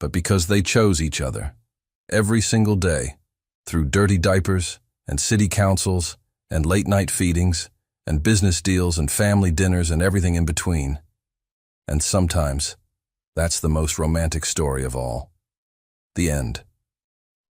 but because they chose each other, every single day, through dirty diapers and city councils and late-night feedings and business deals and family dinners and everything in between. And sometimes, that's the most romantic story of all. The end.